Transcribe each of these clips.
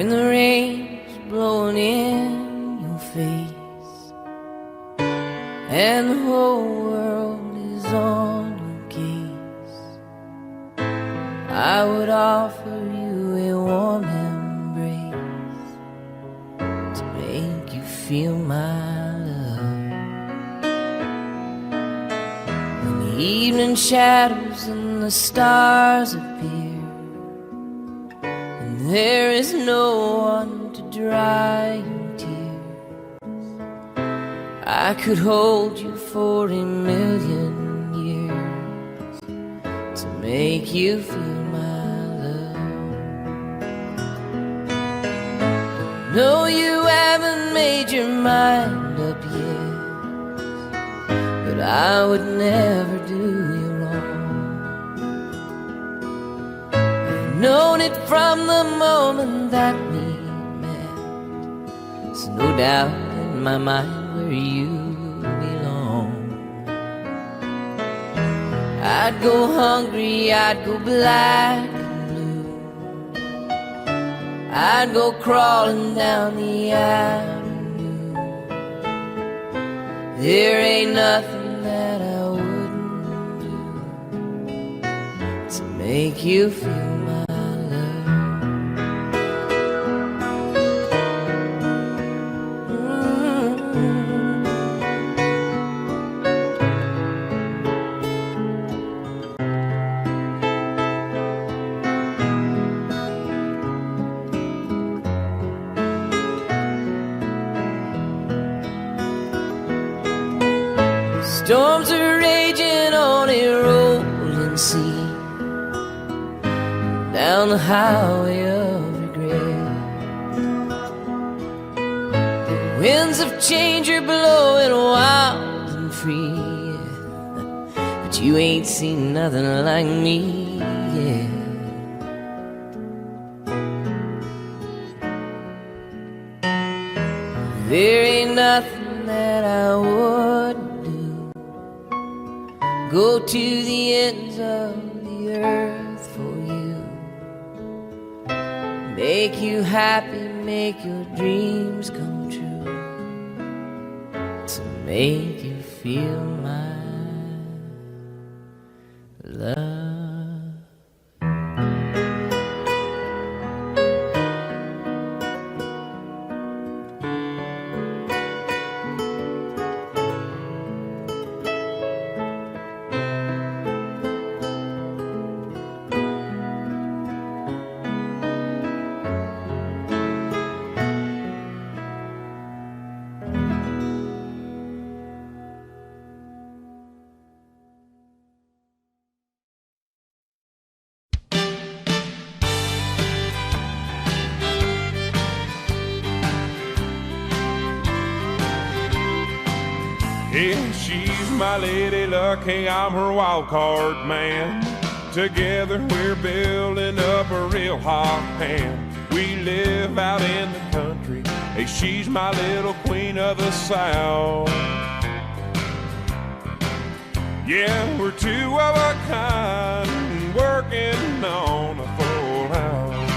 when the rain's blowing in your face and the whole world is on your case, I would offer you a warm embrace to make you feel my love. When the evening shadows and the stars appear, there is no one to dry your tears, I could hold you for 1,000,000 years to make you feel my love. No, you haven't made your mind up yet, but I would never do you wrong. Known it from the moment that we met, so no doubt in my mind where you belong. I'd go hungry, I'd go black and blue, I'd go crawling down the avenue. There ain't nothing that I wouldn't do to make you feel my storms are raging on a rolling sea, down the highway of regret. The winds of change are blowing wild and free, but you ain't seen nothing like me yet. There ain't nothing that I wouldn't go to the ends of the earth for you, make you happy, make your dreams come true, to make you feel my love. Yeah, she's my lady luck, hey, I'm her wild card man. Together we're building up a real hot hand. We live out in the country, hey, she's my little queen of the South. Yeah, we're two of a kind, working on a full house.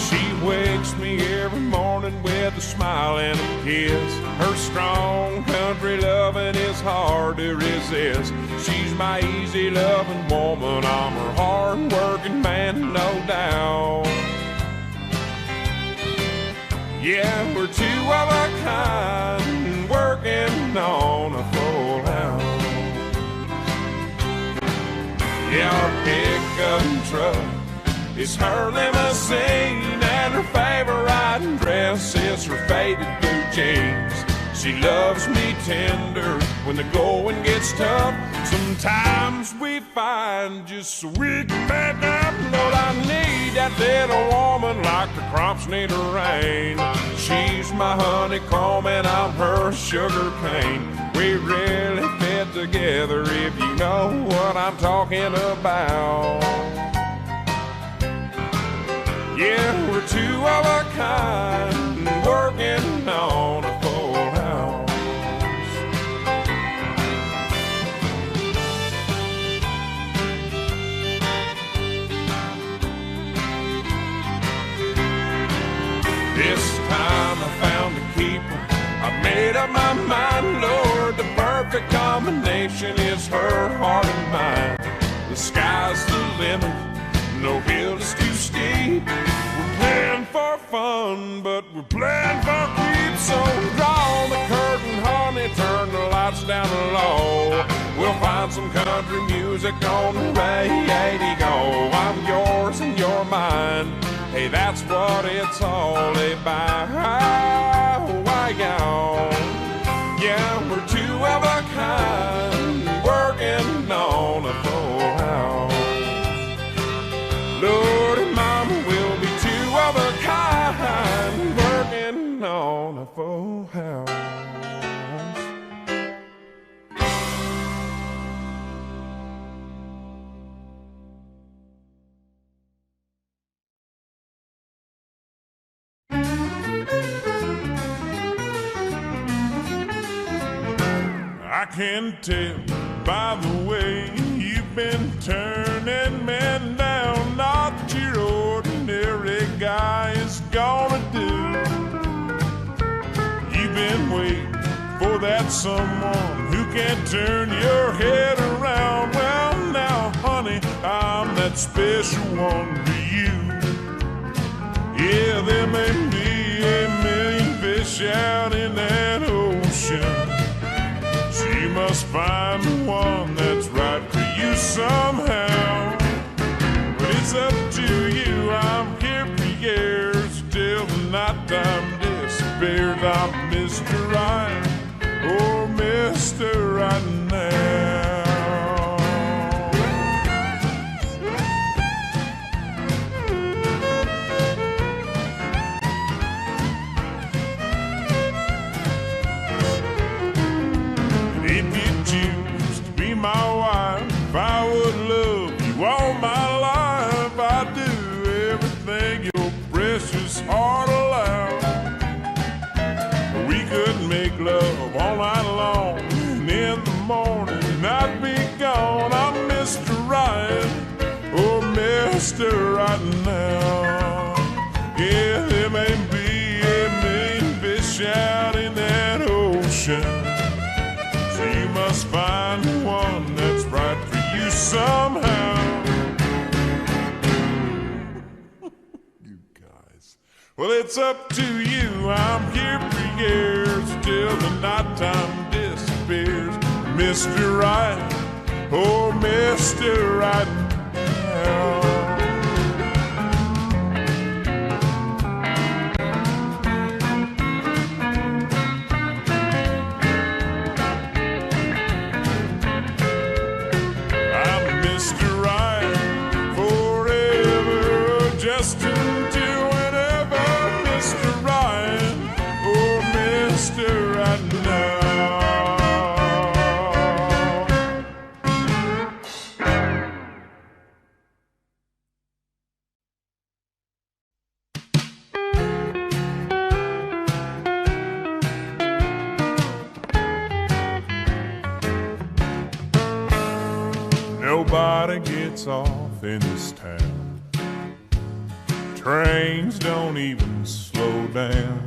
She wakes me every morning with a smile and a kiss. Her strong country loving is hard to resist. She's my easy loving woman, I'm her hard working man, no doubt. Yeah, we're two of a kind, working on a full house. Yeah, our pickup truck is her limousine, and her favorite dress is her faded blue jeans. She loves me tender when the going gets tough. Sometimes we find just so we can back up. Lord, I need that little woman like the crops need a rain. She's my honeycomb and I'm her sugar cane. We really fit together if you know what I'm talking about. Yeah, we're two of a kind, working on a full house. combination is her heart and mine. The sky's the limit, no hill is too steep. We're playing for fun, but we're playing for keeps. So draw the curtain, honey, turn the lights down low. We'll find some country music on the radio. I'm yours and you're mine. Hey, that's what it's all about. Yeah, we're two of a kind, working on a full house. Lordy, mama, we'll be two of a kind, working on a full house. I can tell by the way you've been turning men down, not what your ordinary guy is gonna do. You've been waiting for that someone who can turn your head around. Well, now, honey, I'm that special one to you. Yeah, there may be a million fish out in that ocean. You must find the one that's right for you somehow. But it's up to you, I'm here for years till the nighttime disappears. I'm Mr. Right, oh Mr. Right now. My wife, I would love you all my life. I'd do everything your precious heart allowed. We could make love all night long, and in the morning I'd be gone. I'm Mr. Right, oh Mr. Right now. Yeah, there may be a million fish out in that ocean. You must find the one that's right for you somehow. You guys. Well, it's up to you. I'm here for years till the nighttime disappears. Mr. Right, oh, Mr. Right now. Just until whenever, Mr. Right, oh, Mr. Right now. Nobody gets off in this town. Trains don't even slow down.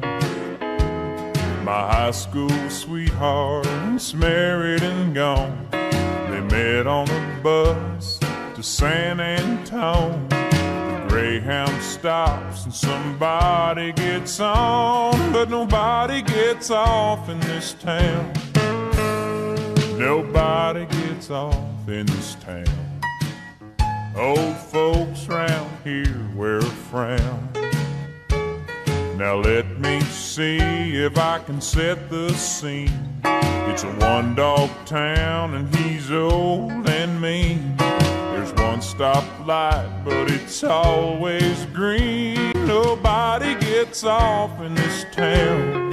My high school sweetheart's married and gone. They met on a bus to San Antone. The Greyhound stops and somebody gets on, but nobody gets off in this town. Nobody gets off in this town. Old folks round here wear a frown. Now let me see if I can set the scene. It's a one-dog town and he's old and mean. There's one stoplight, but it's always green. Nobody gets off in this town.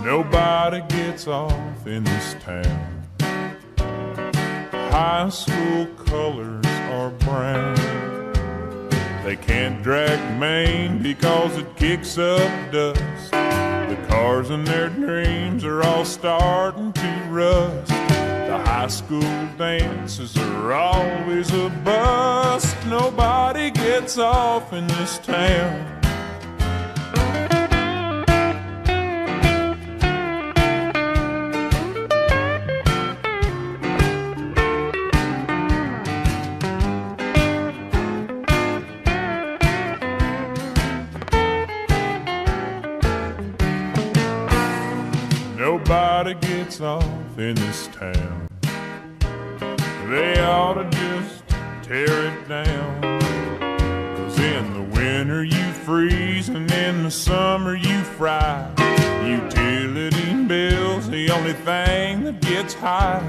Nobody gets off in this town. High school colors are brown. They can't drag Maine because it kicks up dust. The cars in their dreams are all starting to rust. The high school dances are always a bust. Nobody gets off in this town. Nobody gets off in this town. They ought to just tear it down. 'Cause in the winter you freeze and in the summer you fry. Utility bills, the only thing that gets high.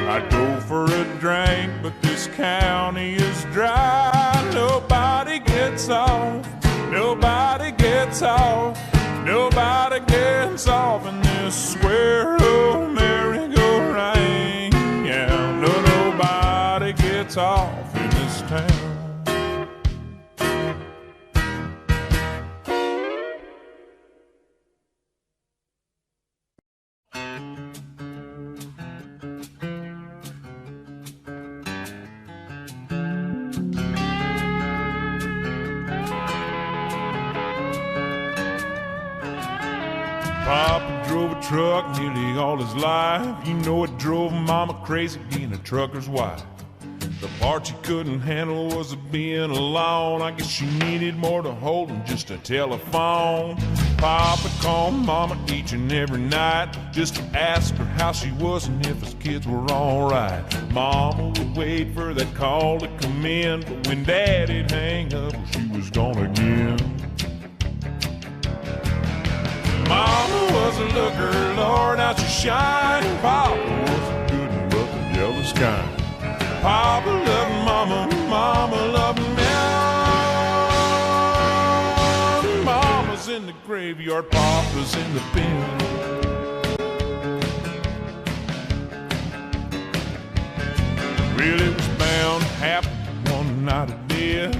I'd go for a drink, but this county is dry. Nobody gets off, nobody gets off, nobody gets off in this square old merry-go-round. Yeah, no, nobody gets off in this town. Papa drove a truck nearly all his life. You know it drove Mama crazy being a trucker's wife. The part she couldn't handle was being alone. I guess she needed more to hold than just a telephone. Papa called Mama each and every night just to ask her how she was and if his kids were alright. Mama would wait for that call to come in, but when Daddy'd hang up, well, she was gone again. Mama was a looker, Lord, how she shined. Papa was a good one, but the jealous kind. Papa loved Mama, Mama loved me. Mama's in the graveyard, Papa's in the bin. Well, it was bound to happen one night of death.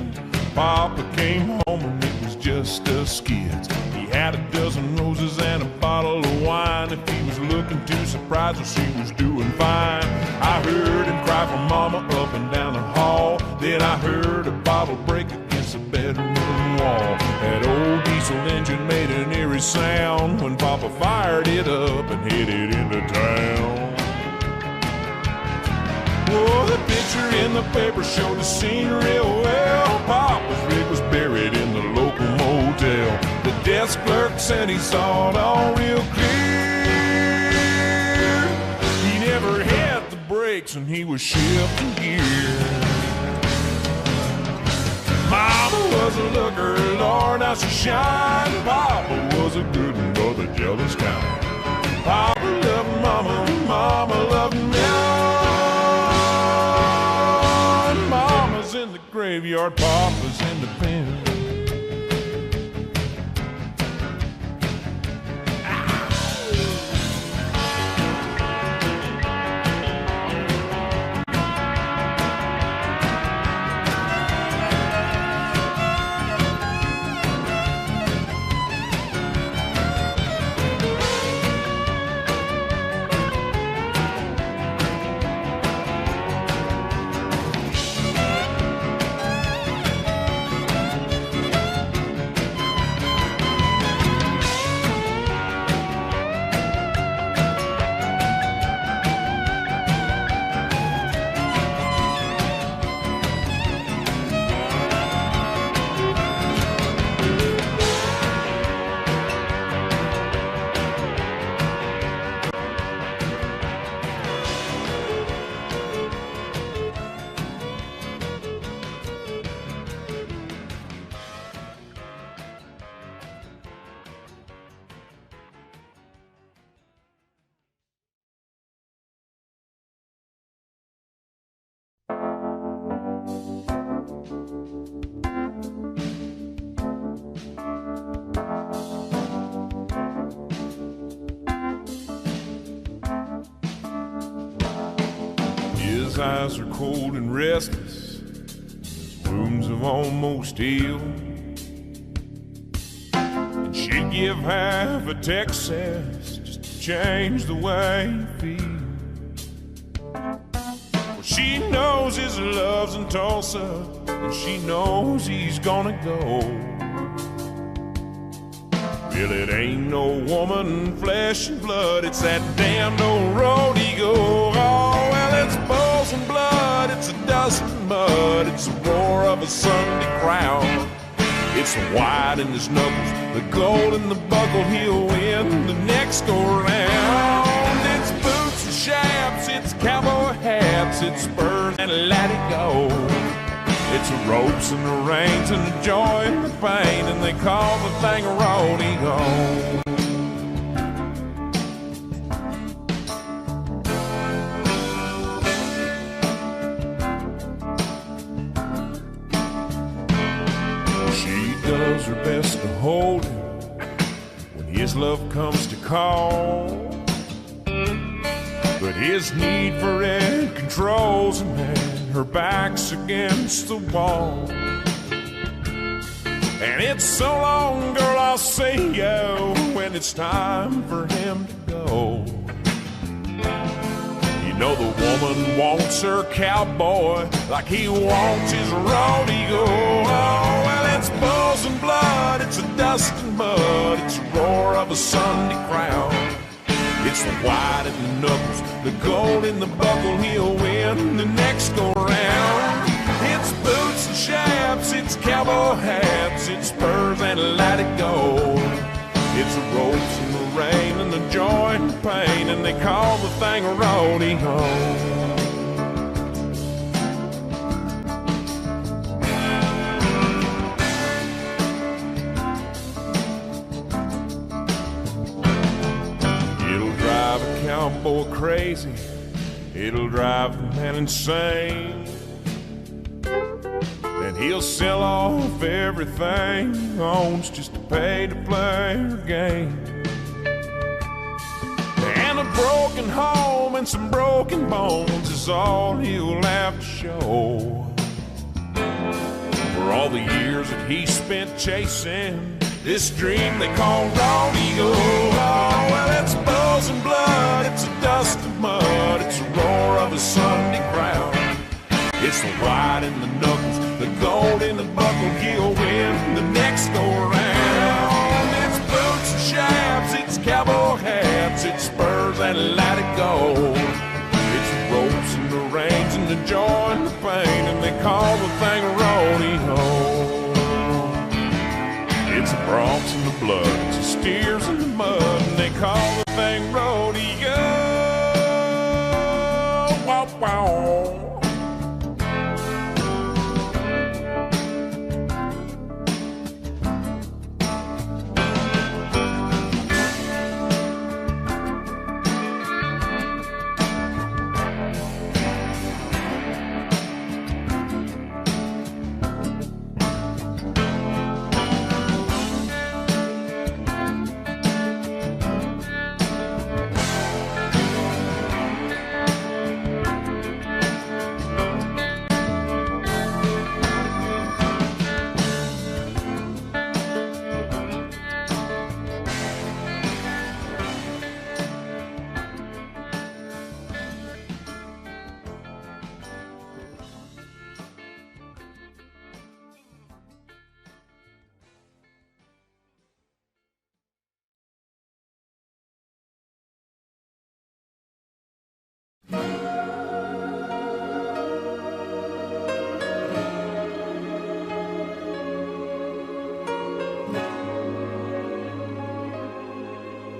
Papa came home and it was just us kids. He had a dozen roses and a bottle of wine. If he was looking too surprised, well, she was doing fine. I heard him cry for Mama up and down the hall. Then I heard a bottle break against the bedroom wall. That old diesel engine made an eerie sound when Papa fired it up and headed into town. Oh, the picture in the paper showed the scene real well. Papa's rig was buried in the local motel. The desk clerk said he saw it all real clear. He never had the brakes and he was shifting gear. Mama was a looker, Lord, how she shined. Papa was a good one, but the jealous kind. Papa loved Mama, Mama loved me. Mama's in the graveyard, Papa's in the pen. His eyes are cold and restless, his wounds have almost healed. And she'd give half a Texas just to change the way you feel. Well, she knows his love's in Tulsa, and she knows he's gonna go. Well, it ain't no woman, flesh and blood, it's that damned old road he go. Oh, well, it's bulls and blood, it's a dust and mud, it's the roar of a Sunday crowd. It's the white in his knuckles, the gold in the buckle. He'll win the next go round. It's boots and chaps, it's cowboy hats, it's spurs and let it go. It's the ropes and the reins and the joy and the pain, and they call the thing a rodeo. Does her best to hold him when his love comes to call, but his need for it controls him, and her back's against the wall. And it's so long, girl, I'll see you when it's time for him to go. You know the woman wants her cowboy like he wants his rodeo. Oh, well, it's bulls and blood, it's a dust and mud, it's a roar of a Sunday crowd. It's the white in the knuckles, the gold in the buckle. He'll win the next go round. It's boots and chaps, it's cowboy hats, it's spurs and let it go. It's the ropes and the rain and the joy and the pain, and they call the thing a rodeo. Cowboy crazy, it'll drive the man insane, and he'll sell off everything he owns just to pay to play her game. And a broken home and some broken bones is all he'll have to show for all the years that he spent chasing this dream they call rodeo. Oh, well, it's bulls and blood, it's a dust and mud, it's a roar of a Sunday crowd. It's the white in the knuckles, the gold in the buckle. He'll win the next go round. It's boots and chaps, it's cowboy hats, it's spurs and let it go. It's the ropes and the reins and the joy and the pain, and they call the thing a rodeo. It's the broncs and the blood, it's the steers and the mud, and they call the thing rodeo. Wow, wow.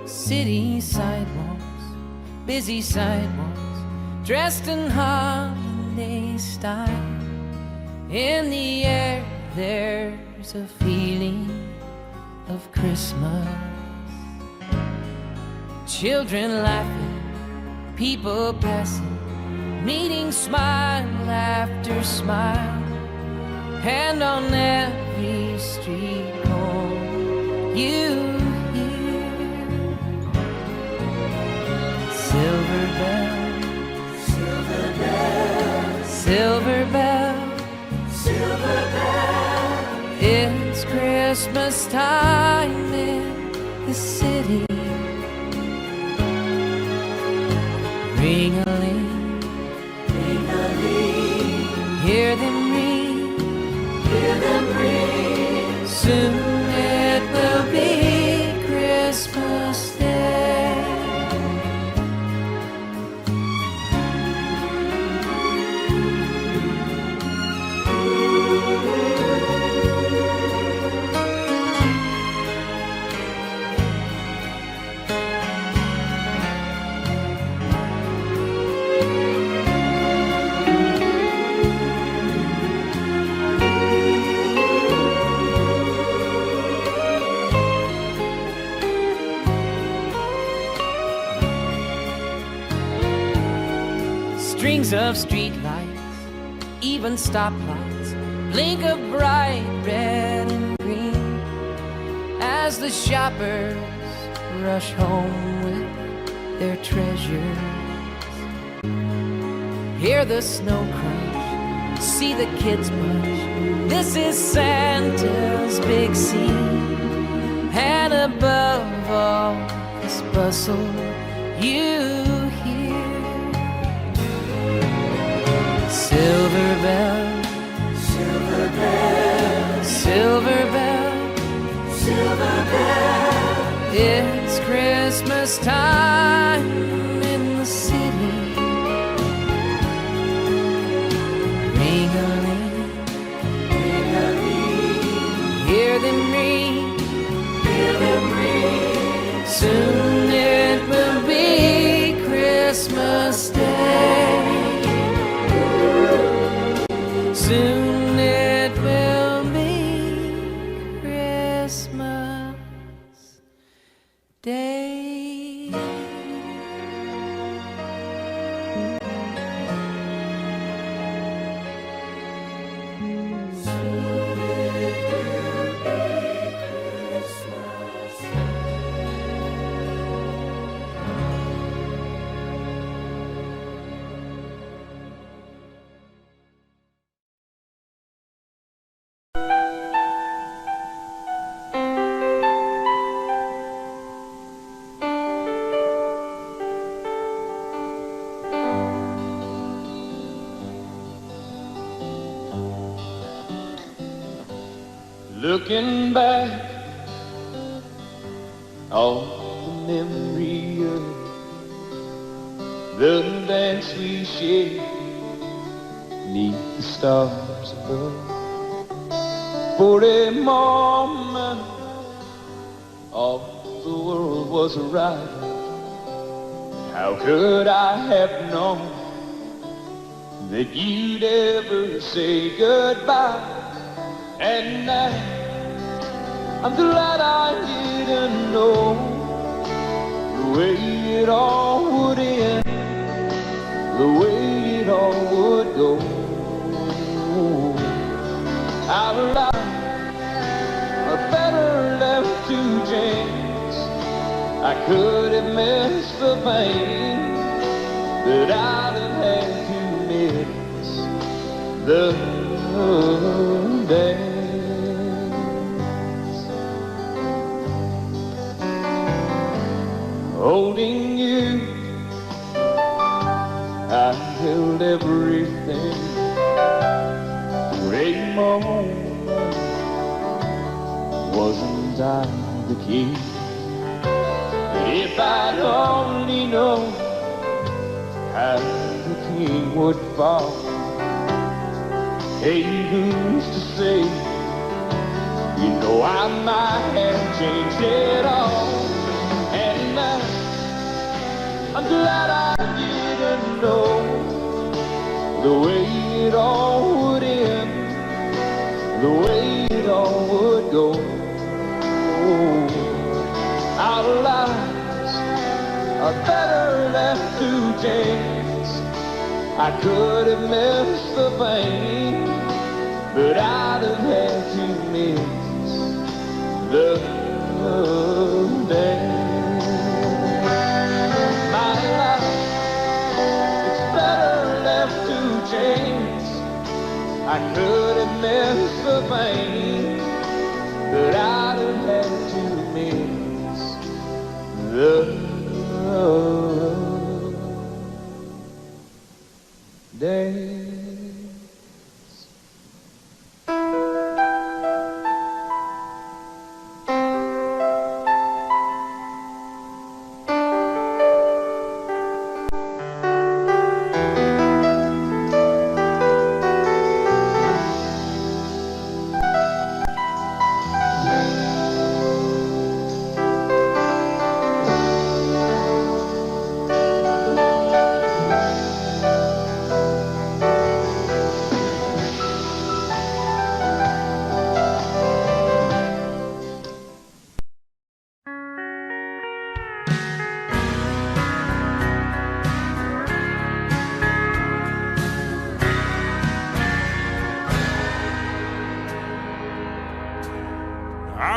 City sidewalks, busy sidewalks, dressed in holiday style. In the air there's a feeling of Christmas. Children laughing, people passing, meeting smile after smile. And on every street corner you silver bell, silver bell, silver bell, silver bell. It's Christmas time in the city. Ring-a-ling, ring-a-ling. Hear them ring, hear them ring. Soon it will be Christmas Day. Strings of streetlights, even stoplights, blink of bright red and green as the shoppers rush home with their treasures. Hear the snow crunch, see the kids bunch. This is Santa's big scene. And above all this bustle, you hear silver bell, silver bell, silver bell, silver bell. It's Christmas time in the city. Ring-a-ling, ring-a-ling. Hear them ring, hear them ring. Soon it will be Christmas Day. Soon it will be Christmas Day. Looking back on the memory of the dance we shared neath the stars above. For a moment all the world was right. How could I have known that you'd ever say goodbye? And now I'm glad I didn't know the way it all would end, the way it all would go. Our lives are better left to chance. I could have missed the pain, but I'd have had to miss the dance. Holding you, I held everything. For a moment, wasn't I the king? But if I'd only known how the king would fall, hey, who's to say? You know I might have changed it all. And I'm glad I didn't know the way it all would end, the way it all would go. Our lives are better left to chance. I could have missed the pain, but I'd have had to miss the dance. My life, it's better left to chance. I could have missed the pain, but I'd have had to miss the dance.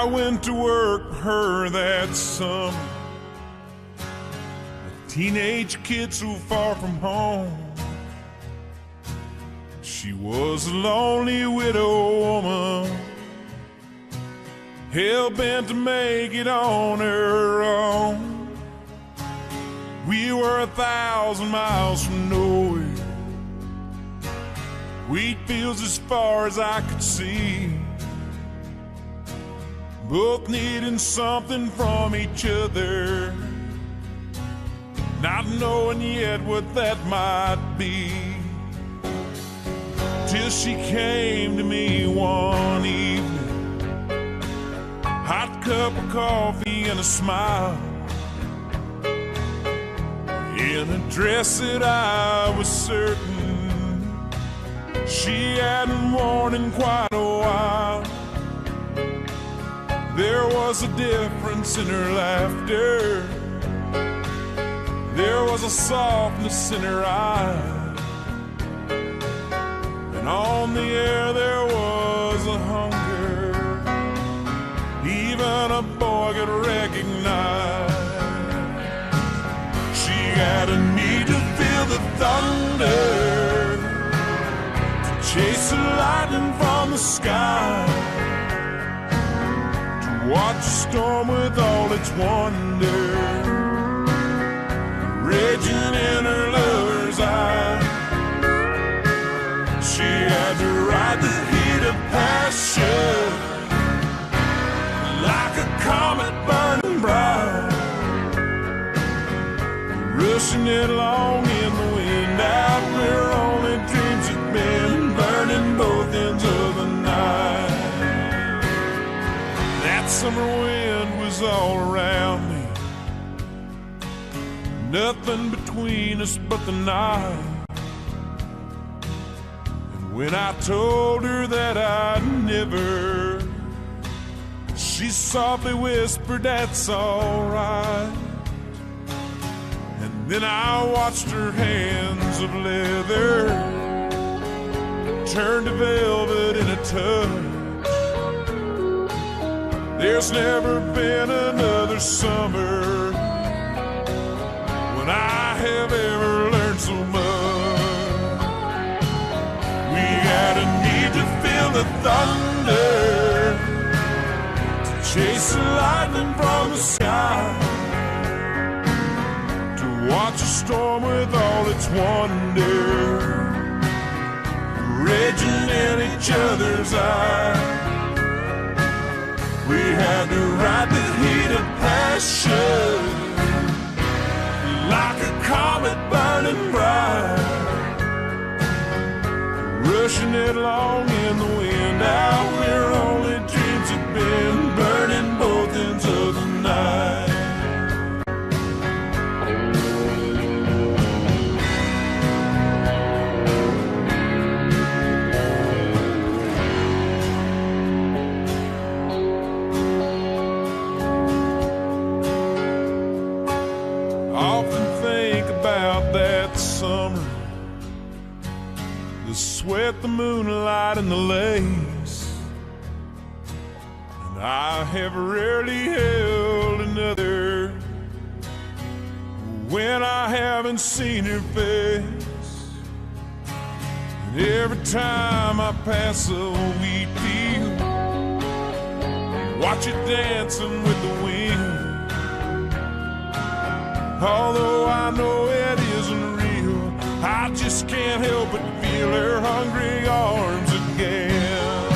went to work for her that summer, a teenage kid so far from home. She was a lonely widow woman, hell-bent to make it on her own. We were 1,000 miles from nowhere, wheat fields as far as I could see, both needing something from each other, not knowing yet what that might be, till she came to me one evening, hot cup of coffee and a smile, in a dress that I was certain she hadn't worn in quite a while. There was a difference in her laughter, there was a softness in her eyes, and on the air there was a hunger even a boy could recognize. She had a need to feel the thunder, to chase the lightning from the sky, to watch a storm with all its wonder raging in her lover's eye. She had to ride the heat of passion like a comet burning bright, rushing it along in the wind out where only dreams had been, burning both ends of the night. That summer wind was all around me, nothing between us but the night. And when I told her that I'd never, she softly whispered, "That's all right." And then I watched her hands of leather turn to velvet in a touch. There's never been another summer when I have ever learned so much. We had a need to feel the thunder, to chase the lightning from the sky, to watch a storm with all its wonder raging in each other's eyes. We had to ride the heat of passion like a comet burning bright, rushing it along in the wind out where only dreams had been, burning both ends of the night. Sweat, the moonlight, and the lace, and I have rarely held another when I haven't seen her face. And every time I pass a wheat field, watch it dancing with the wind, although I know it isn't real, I just can't help but feel her hungry arms again.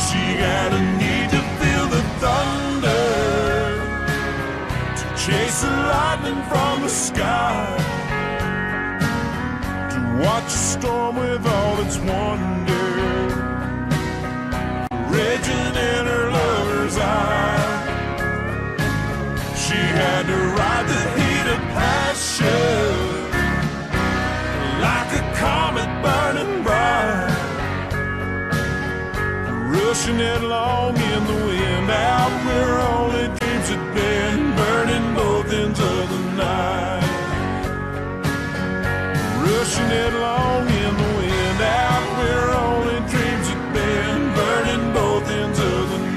She had a need to feel the thunder, to chase the lightning from the sky, to watch a storm with all its wonder raging in her lover's eye. She had to ride the heat of passion like a comet burning bright, rushing it along in the wind out where only dreams had been, burning both ends of the night, rushing it along in the wind out where only dreams had been, burning both ends of the night.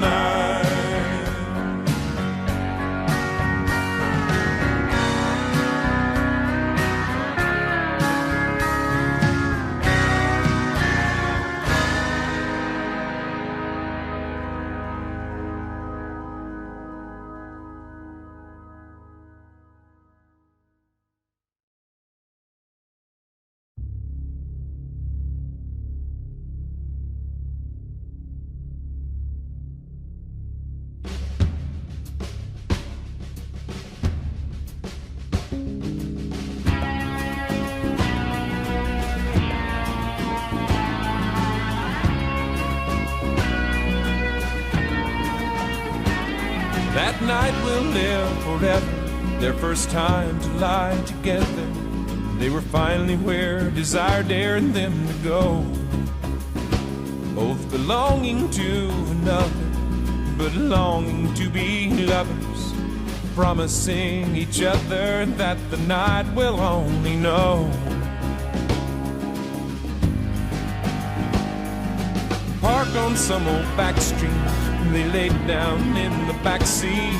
That night will live forever, their first time to lie together. They were finally where desire dared them to go, both belonging to another, but longing to be lovers, promising each other that the night will only know. Parked on some old back street, they laid down in the back seat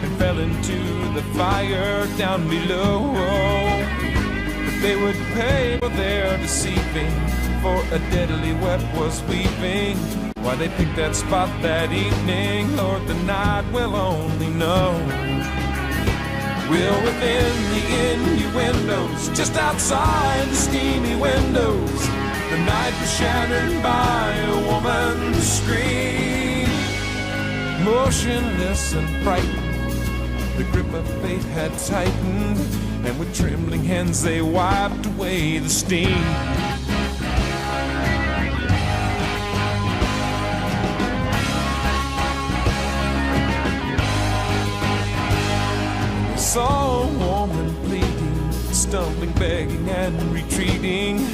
and fell into the fire down below. But they would pay for their deceiving, for a deadly wet was weeping. Why they picked that spot that evening, Lord, the night will only know. Well, within the innuendos, just outside the steamy windows, the night was shattered by a woman's scream. Motionless and frightened, the grip of fate had tightened, and with trembling hands they wiped away the steam. Saw a woman pleading, stumbling, begging, and retreating,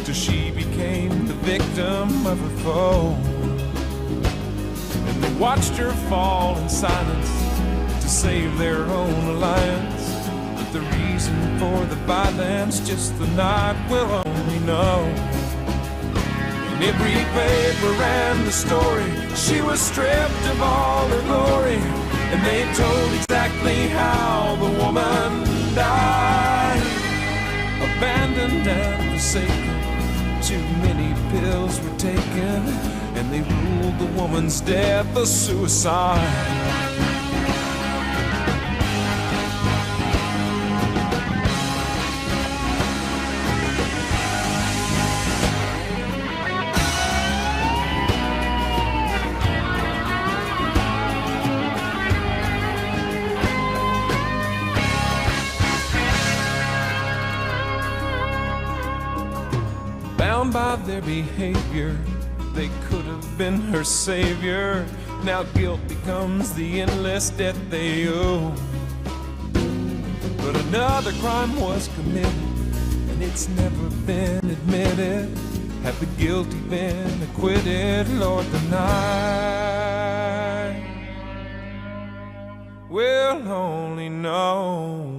till she became the victim of her foe. And they watched her fall in silence to save their own alliance. But the reason for the violence, just the night will only know. In every paper ran the story, she was stripped of all her glory, and they told exactly how the woman died. Abandoned and forsaken, too many pills were taken, and they ruled the woman's death a suicide. Bound by their behavior, they could have been her savior. Now guilt becomes the endless debt they owe. But another crime was committed, and it's never been admitted. Have the guilty been acquitted, Lord, the night will only know.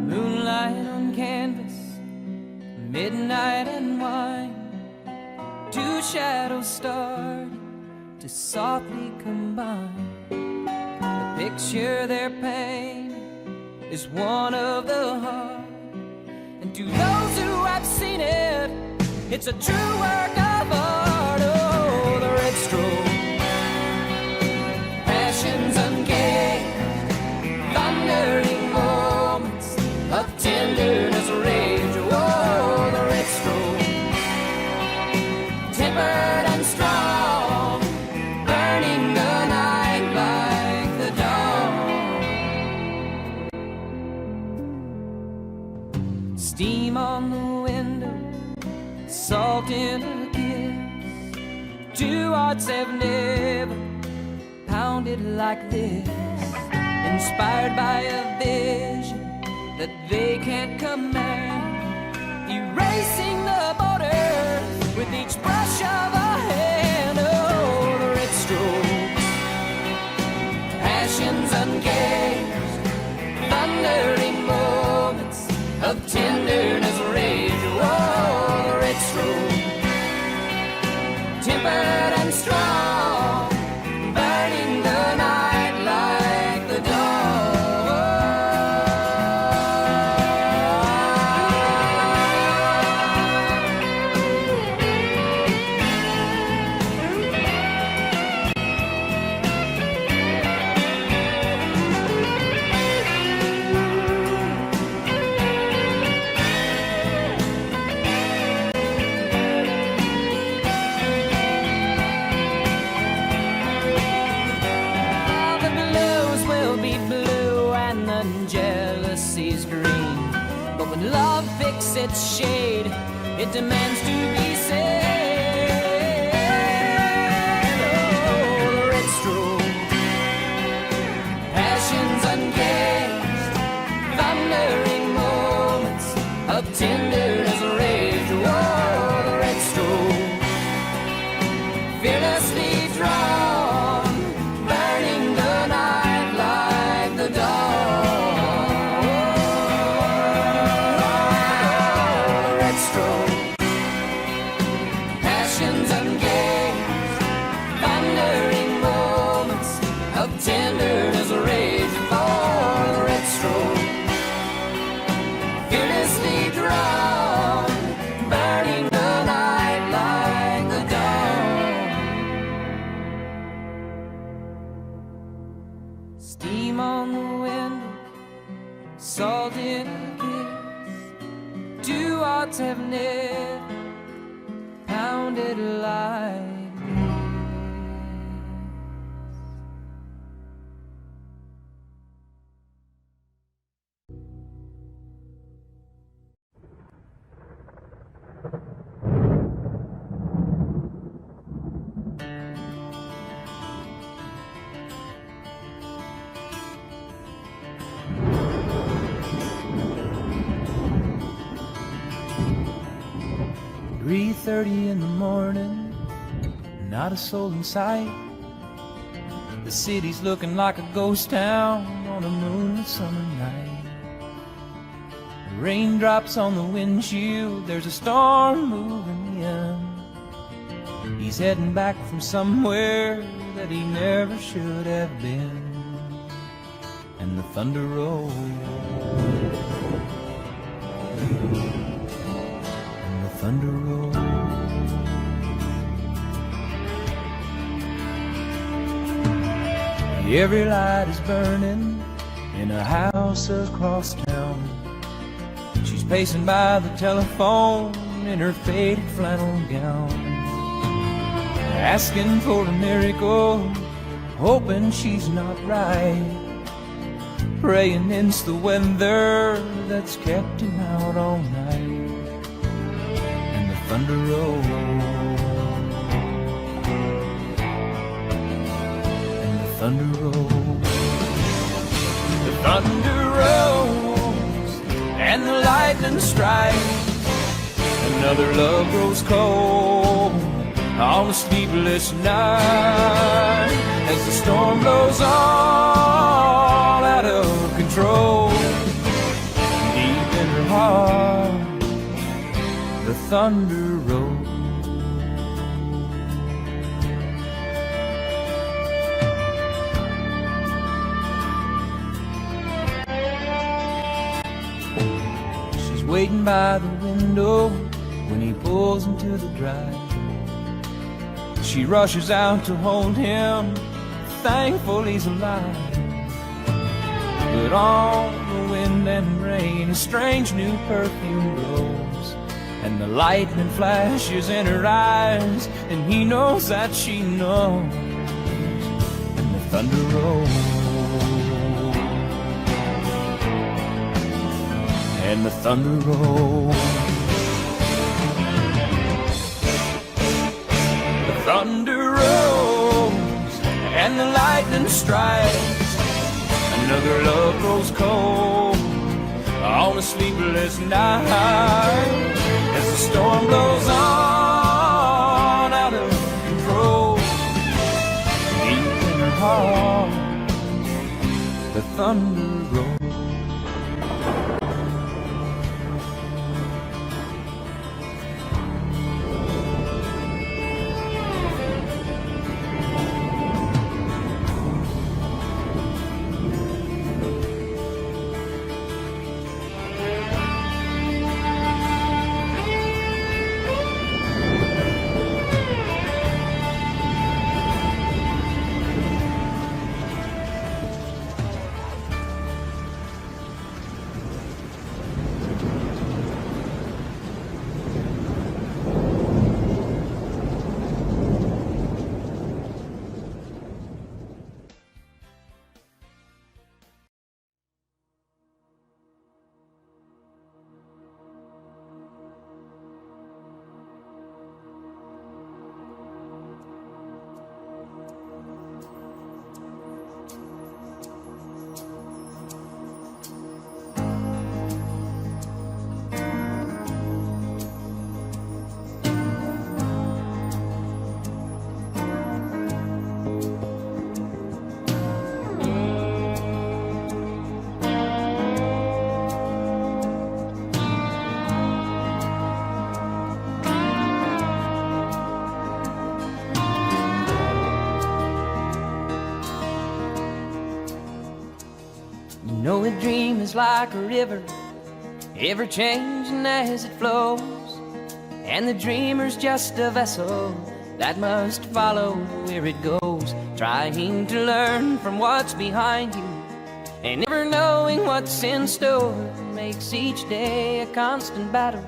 Moonlight on canvas, midnight and wine, two shadows start to softly combine. The picture their pain is one of the heart, and to those who have seen it, it's a true work of art. Oh, the red stroke, passions uncaged, thundering moments of tenderness, rage. Oh, the red stroke, tempered and strong, burning the night like the dawn. Steam on the window, salt in a kiss. Two hearts have never pounded like this. inspired by a vision that they can't command, erasing the borders with each brush of a hand. Oh, the red strokes, passions uncaged, thundering moments of tenderness, rage. Oh, the red strokes, tempered and strong, burning the night like the dawn. Love picks its shade, it demands to be saved. Oh, the red stroke, passions uncaged, thundering moments of tenderness, rage. Oh, the red stroke, fearlessly drawn, burning the night like the dawn. Passions uncaged, thundering moments of tenderness, rage. For the red stroke, fearlessly drawn, burning the night like the dawn. Steam on the window, salt in a kiss. Two hearts have never pounded like this. "3:30 in the morning, not a soul in sight. The city's looking like a ghost town on a moonlit summer night. Raindrops on the windshield, there's a storm moving in. He's heading back from somewhere that he never should have been. And the thunder rolls, and the thunder rolls. Every light is burning in a house across town. She's pacing by the telephone in her faded flannel gown, asking for a miracle, hoping she's not right, praying it's the weather that's kept him out all night. And the thunder rolls, and the thunder rolls, the thunder rolls, and the lightning strikes. Another love grows cold on a sleepless night, as the storm blows all out of control. Deep in her heart, the thunder rolls. She's waiting by the window when he pulls into the drive. She rushes out to hold him, thankful he's alive. But on the wind and rain, a strange new perfume blows, and the lightning flashes in her eyes, and he knows that she knows. And the thunder rolls, and the thunder rolls. Thunder rolls and the lightning strikes. Another love grows cold on a sleepless night as the storm blows on out of control. Deep in her heart, the thunder rolls. You know a dream is like a river, ever changing as it flows, and the dreamer's just a vessel that must follow where it goes, trying to learn from what's behind you and never knowing what's in store. Makes each day a constant battle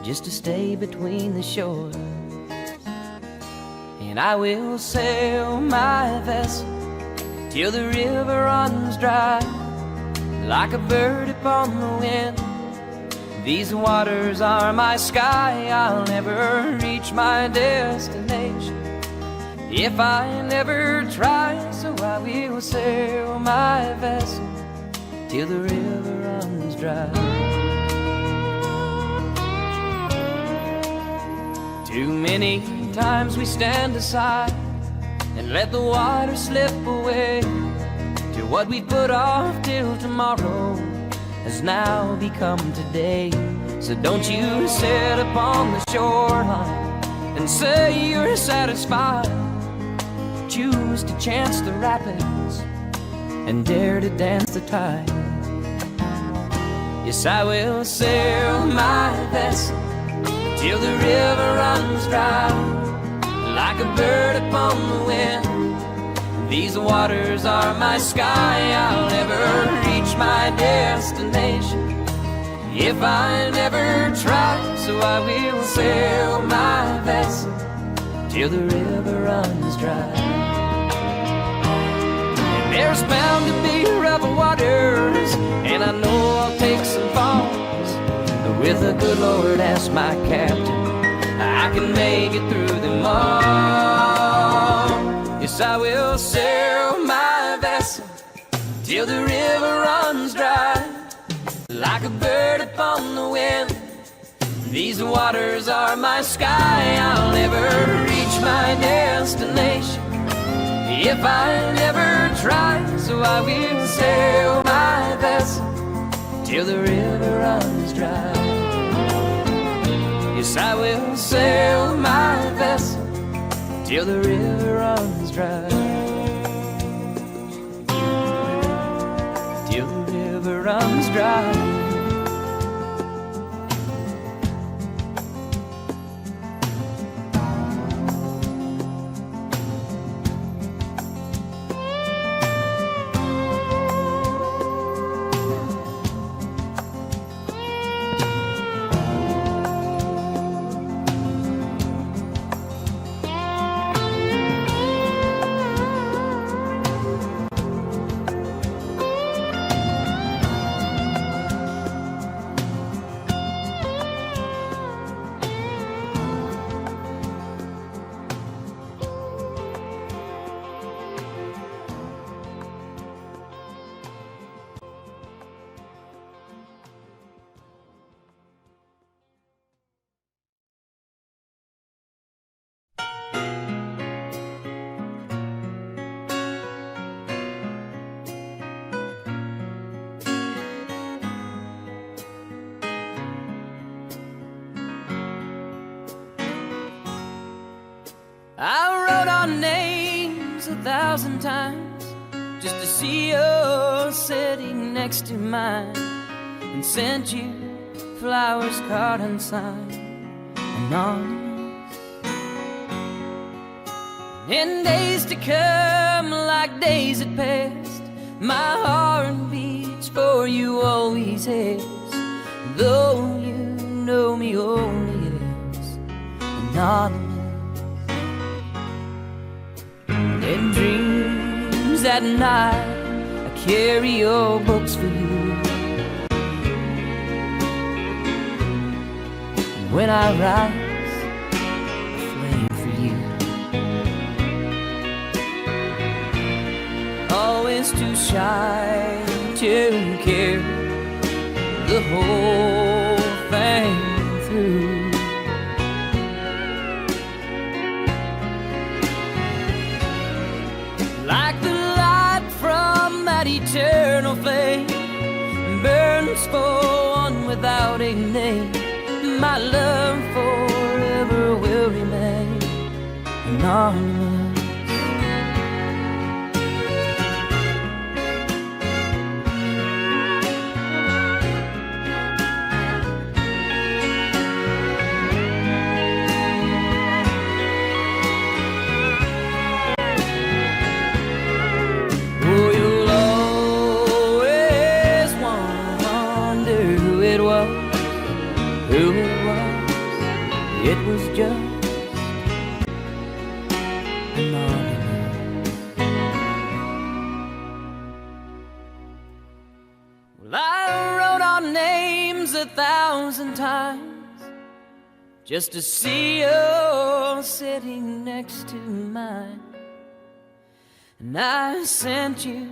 just to stay between the shores. And I will sail my vessel till the river runs dry, like a bird upon the wind. These waters are my sky. I'll never reach my destination if I never try. So I will sail my vessel till the river runs dry. Too many times we stand aside and let the water slip away, till what we put off till tomorrow has now become today. So don't you sit upon the shoreline and say you're satisfied. Choose to chance the rapids and dare to dance the tide. Yes, I will sail my vessel till the river runs dry, like a bird upon the wind. These waters are my sky. I'll never reach my destination if I never try. So I will sail my vessel till the river runs dry. And there's bound to be rough waters, and I know I'll take some falls, but with the good Lord as my captain, I can make it through them all. Yes, I will sail my vessel till the river runs dry, like a bird upon the wind. These waters are my sky. I'll never reach my destination if I never try. So I will sail my vessel till the river runs dry. Yes, I will sail my vessel till the river runs dry. Till the river runs dry. 1,000 times just to see you sitting next to mine, and sent you flowers, card and sign, anonymous. In days to come, like days that passed, my heart beats for you always has, though you know me only as anonymous. In dreams at night, I carry your books for you. And when I rise, a flame for you. Always too shy to carry the whole thing through. Like the light from that eternal flame burns for one without a name, my love forever will remain anonymous. It was just anonymous. Well, I wrote our names 1,000 times just to see you sitting next to mine, and I sent you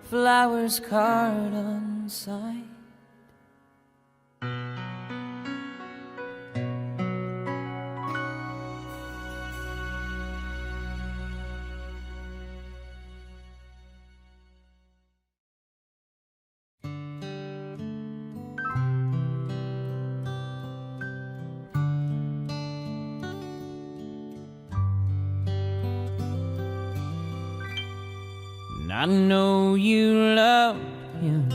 flowers, card unsigned. I know you love him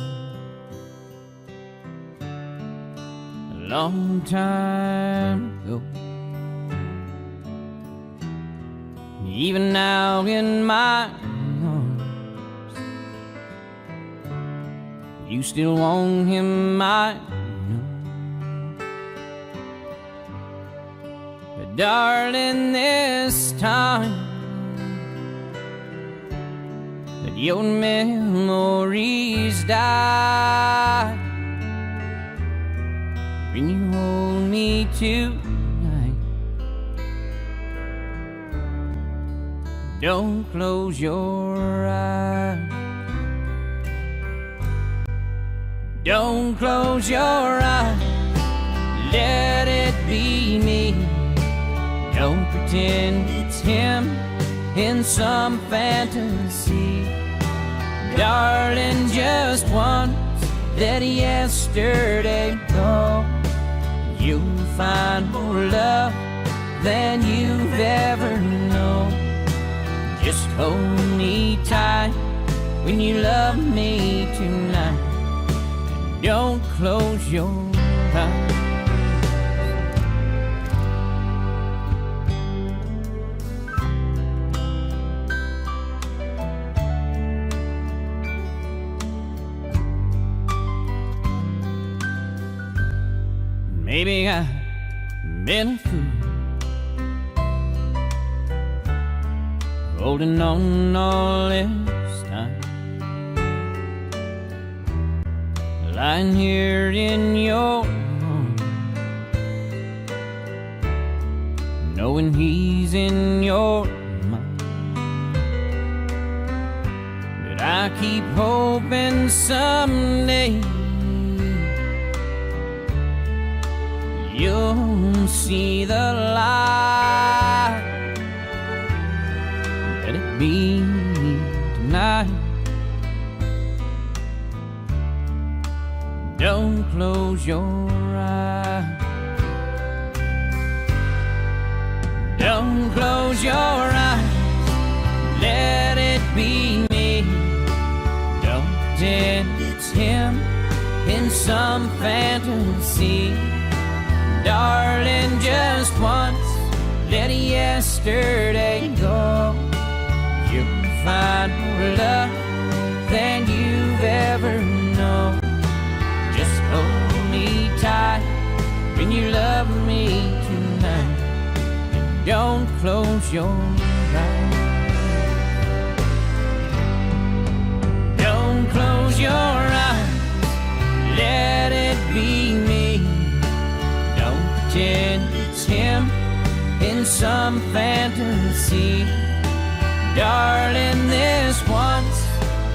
a long time ago. Even now in my arms, you still want him, I know. But darling, this time your memories die when you hold me tonight. Don't close your eyes. Don't close your eyes. Let it be me. Don't pretend it's him in some fantasy. Darling, just once, let yesterday go. You'll find more love than you've ever known. Just hold me tight when you love me tonight. And don't close your eyes. Maybe I've been a fool, holding on all this time, lying here in your arms, knowing he's in your mind. But I keep hoping someday you'll see the light. Let it be tonight. Don't close your eyes. Don't close your eyes. let it be me. Don't pretend it's him in some fantasy. Darling, just once, let yesterday go. You'll find more love than you've ever known. Just hold me tight when you love me tonight, and don't close your eyes. Don't close your eyes, let it be me. Don't pretend it's him in some fantasy. Darling, this once,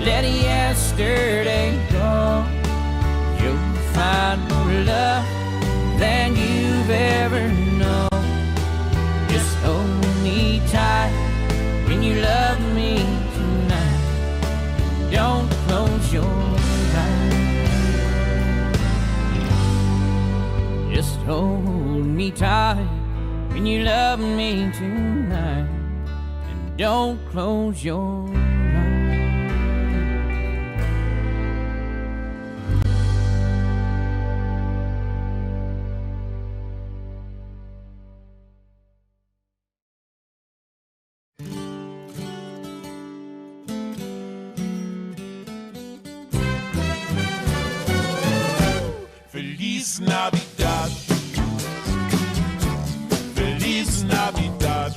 let yesterday go. You'll find more love than you've ever known. Just hold me tight when you love me tonight. Don't close your eyes. Just hold me tight when you love me tonight, and don't close your eyes. Feliz Navidad. Feliz Navidad.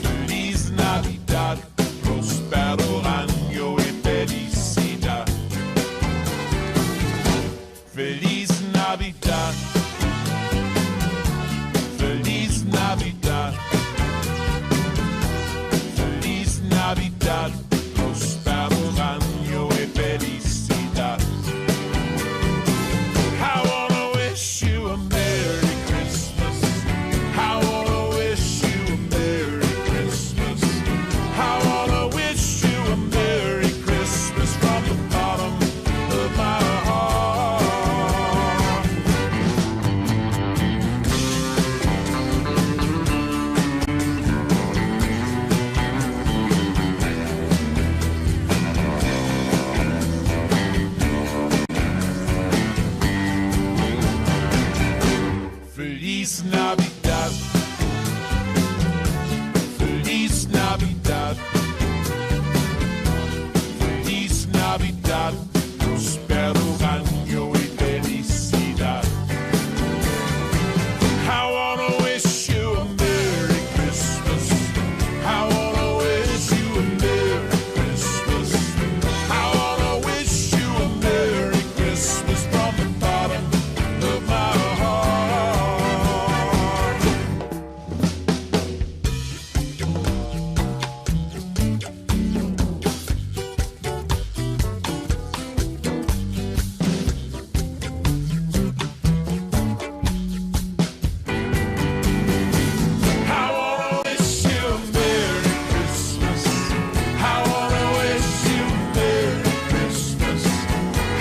Feliz Navidad. Prospero año y felicidad. Feliz Navidad. Feliz Navidad. Feliz Navidad. Prospero año y felicidad. I wanna wish you a Merry Christmas. I wanna wish you a Merry Christmas. I wanna wish you a Merry Christmas from the bottom of my heart. Feliz Navidad. Feliz Navidad. Feliz Navidad. Prospero año y felicidad. I wanna wish you a Merry Christmas. I wanna wish you a Merry Christmas. I wanna wish you a Merry Christmas from the bottom of my heart. I wanna wish you a Merry Christmas. I wanna wish you a Merry Christmas.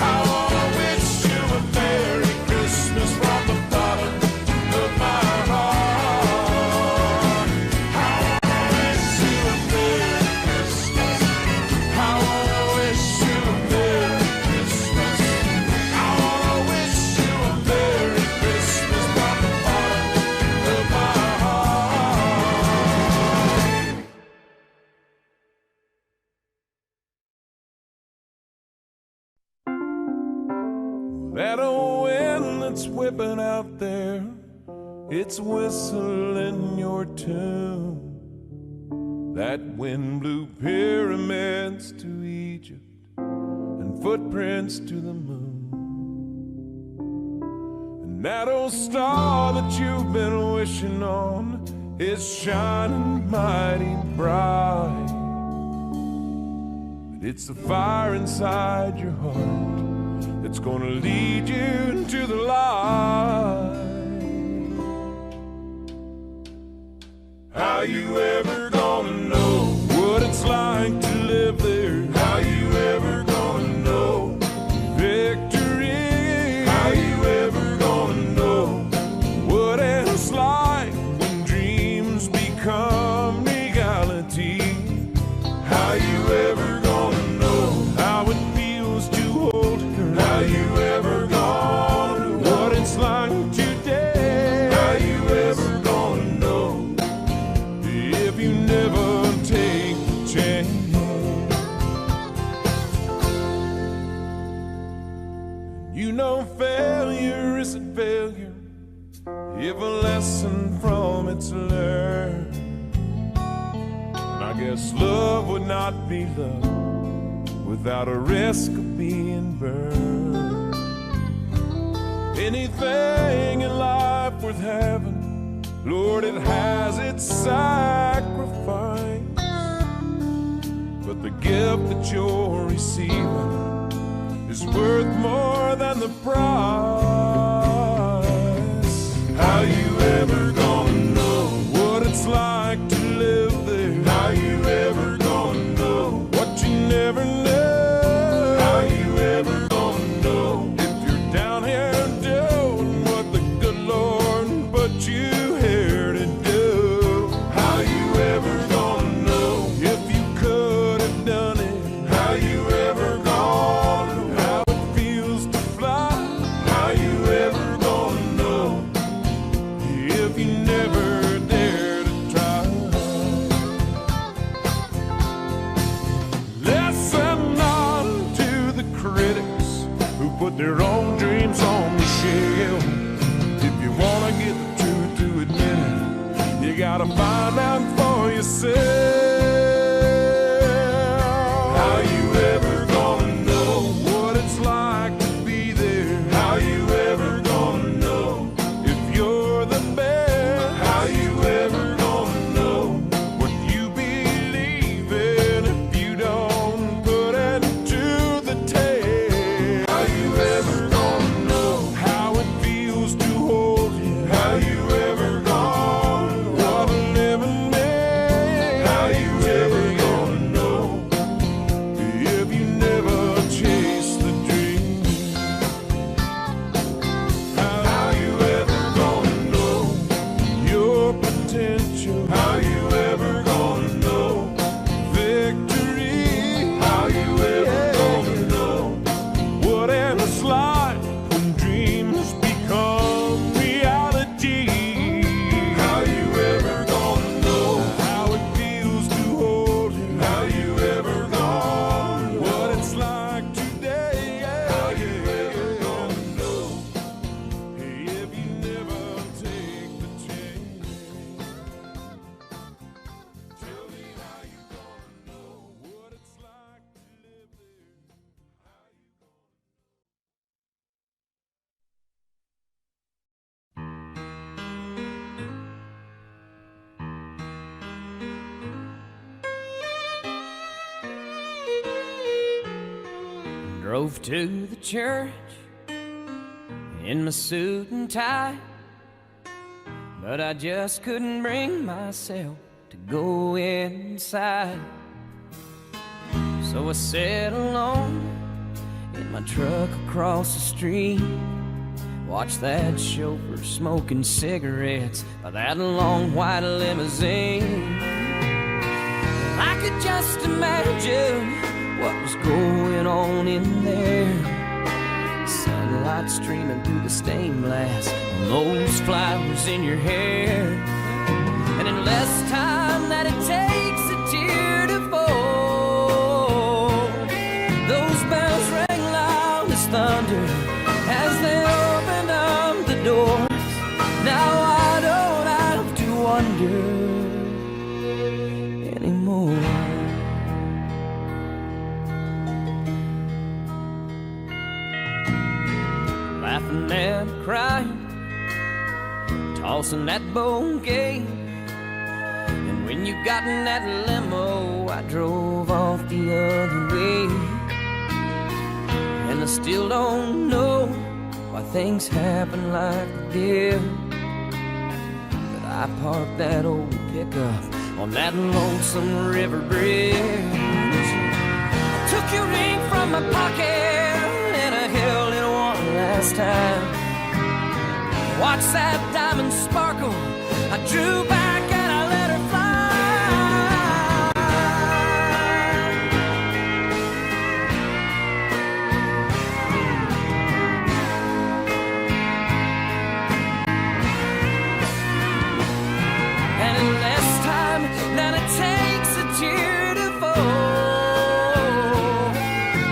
I wanna wish you a Merry Christmas from the bottom of my heart. I wanna wish you a Merry Christmas. I wanna wish you a Merry Christmas. I wanna wish you a Merry Christmas from the bottom of my heart. That old wind that's whipping out there, it's whistling your tune. That wind blew pyramids to Egypt and footprints to the moon. And that old star that you've been wishing on is shining mighty bright. But it's the fire inside your heart that's gonna lead you into the light. How you ever gonna know what it's like to live there? How you ever gonna know victory? How you ever gonna know what it's like when dreams become reality? You know failure isn't failure if a lesson from it's learned. And I guess love would not be love without a risk of being burned. Anything in life worth having, Lord, it has its sacrifice. But the gift that you're receiving is worth more than the price. How you ever gonna know what it's like to live there? How you ever gonna know what you never know? How you ever gonna know if you're down here doing what the good Lord put you here to do? How you ever gonna know if you could have done it? How you ever gonna know how it feels to fly? How you ever gonna know if you never dare to try? Listen on to the critics who put their own dreams on the shelf. If you wanna get the truth to admit it, you gotta find out for yourself. How you ever gonna know what it's like to be there? How you ever gonna know if you're the best? How you ever gonna know what you believe in if you don't put it to the test? How you ever gonna know how it feels to hold you? How you ever gonna know what a living man? How you ever gonna know if you never chase the dream? How you ever gonna know your potential? How you ever gonna know victory? How you ever gonna know what it's like when dreams become reality? How you ever gonna know how it feels to hold you? How you ever gonna know what it's like today? How you ever gonna know if you never take the chance? Tell me how you gonna know what it's like to live there. How you Drove to the church in my suit and tie, but I just couldn't bring myself to go inside. So I sat alone in my truck across the street, watched that chauffeur smoking cigarettes by that long white limousine. I could just imagine what was going on in there. Sunlight streaming through the stained glass on those flowers in your hair. And in less time than it takes a tear to fall, those bells rang loud as thunder as they opened up the doors. Now I don't have to wonder anymore. Laughing and crying, tossing that bouquet. And when you got in that limo, I drove off the other way. And I still don't know why things happen like they did, but I parked that old pickup on that lonesome river bridge. I took your ring from my pocket and I held it one last time. Watched that diamond sparkle, I drew back and I let her fly. And in less time than it takes a tear to fall,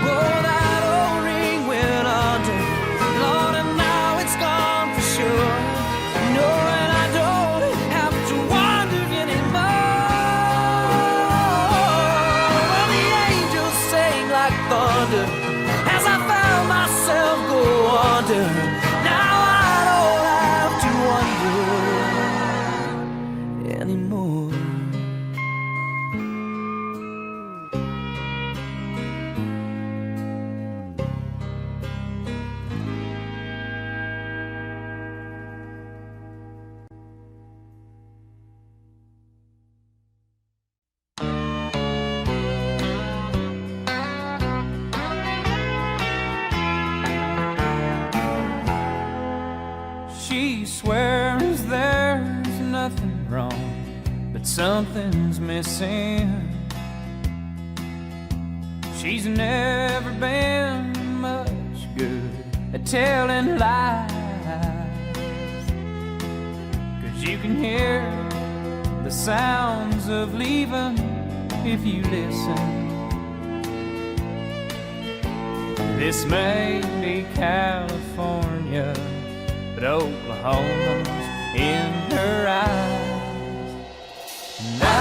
oh, that old ring went under wonder. Now I don't have to wonder anymore. She swears there's nothing wrong, but something's missing. She's never been much good at telling lies, 'cause you can hear the sounds of leaving if you listen. This may be California, but Oklahoma's in her eyes. And I've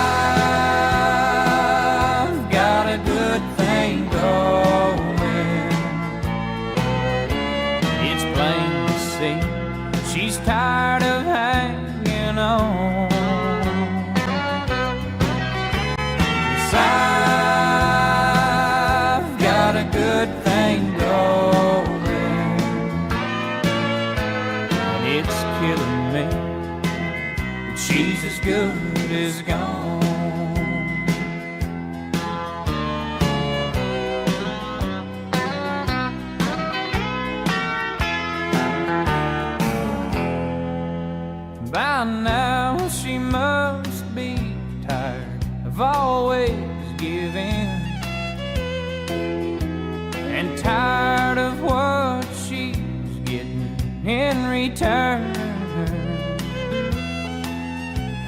got a good thing going. It's plain to see she's tired of hanging on. 'Cause I've got a good thing going. It's killing me, but she's as good as gone. By now she must be tired of always giving, and tired of what she's getting in return.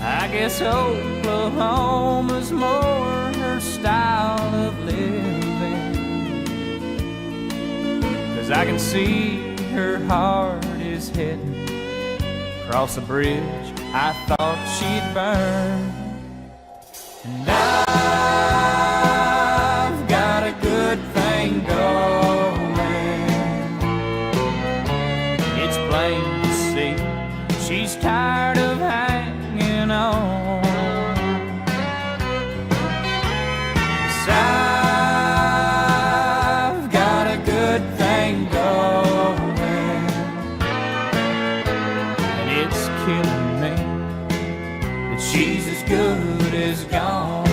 I guess Oklahoma's more her style of living, 'cause I can see her heart is heading across a bridge I thought she'd burn. And I've got a good thing going. It's plain to see she's tired of hanging on. 'Cause I've got a good thing going, and it's killing me that she's as good as gone.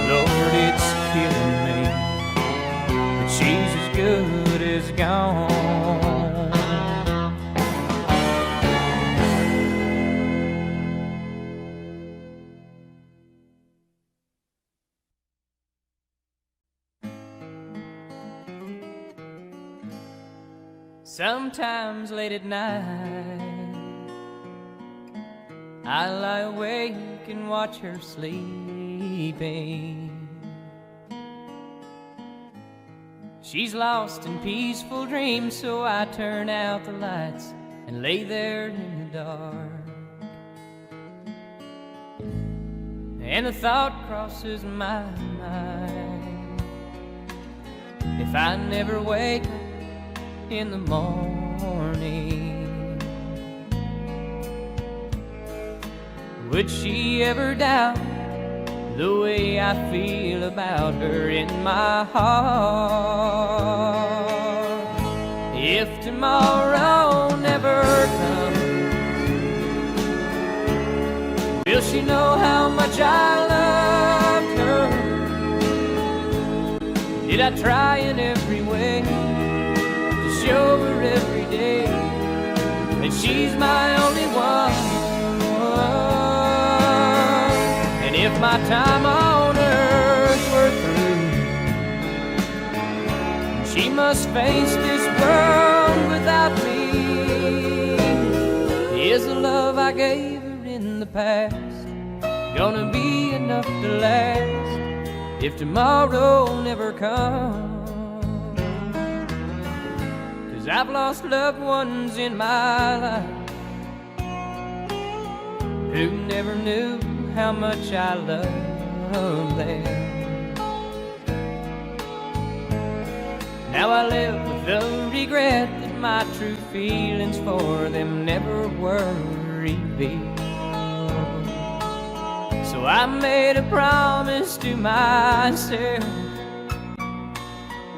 Lord, it's killing me that she's as good as gone. Sometimes late at night, I lie awake and watch her sleeping. She's lost in peaceful dreams, so I turn out the lights and lay there in the dark. And a thought crosses my mind: if I never wake up in the morning, would she ever doubt the way I feel about her in my heart? If tomorrow never comes, will she know how much I loved her? Did I try in every way to show her every day that she's my only one? And if my time on earth were through, she must face this world without me, is the love I gave her in the past gonna be enough to last if tomorrow never comes? 'Cause I've lost loved ones in my life who never knew how much I loved them. Now I live with the regret that my true feelings for them never were revealed. So I made a promise to myself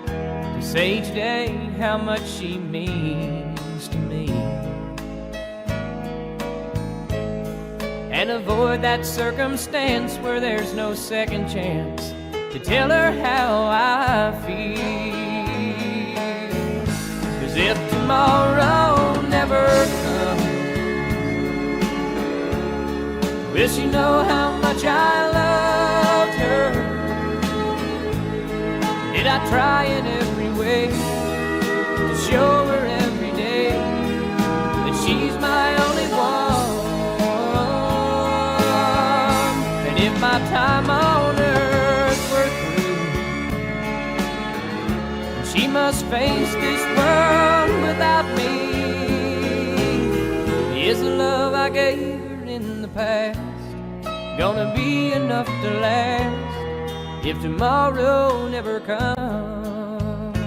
to say each day how much she means to me, and avoid that circumstance where there's no second chance to tell her how I feel. 'Cause if tomorrow never comes, will she know how much I loved her? Did I try in every way to show her every day that she's my only one? And if my time on earth were through, she must face this world without me, is the love I gave her in the past gonna be enough to last if tomorrow never comes?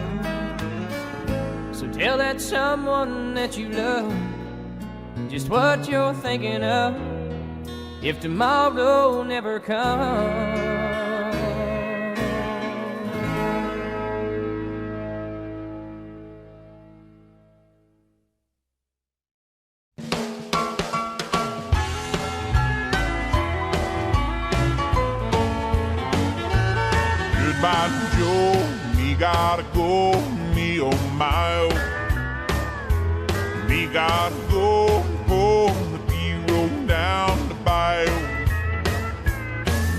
So tell that someone that you love just what you're thinking of if tomorrow never comes. Goodbye, Joe, me gotta go, me oh my oh. Me gotta go home, the B-road down the bayou.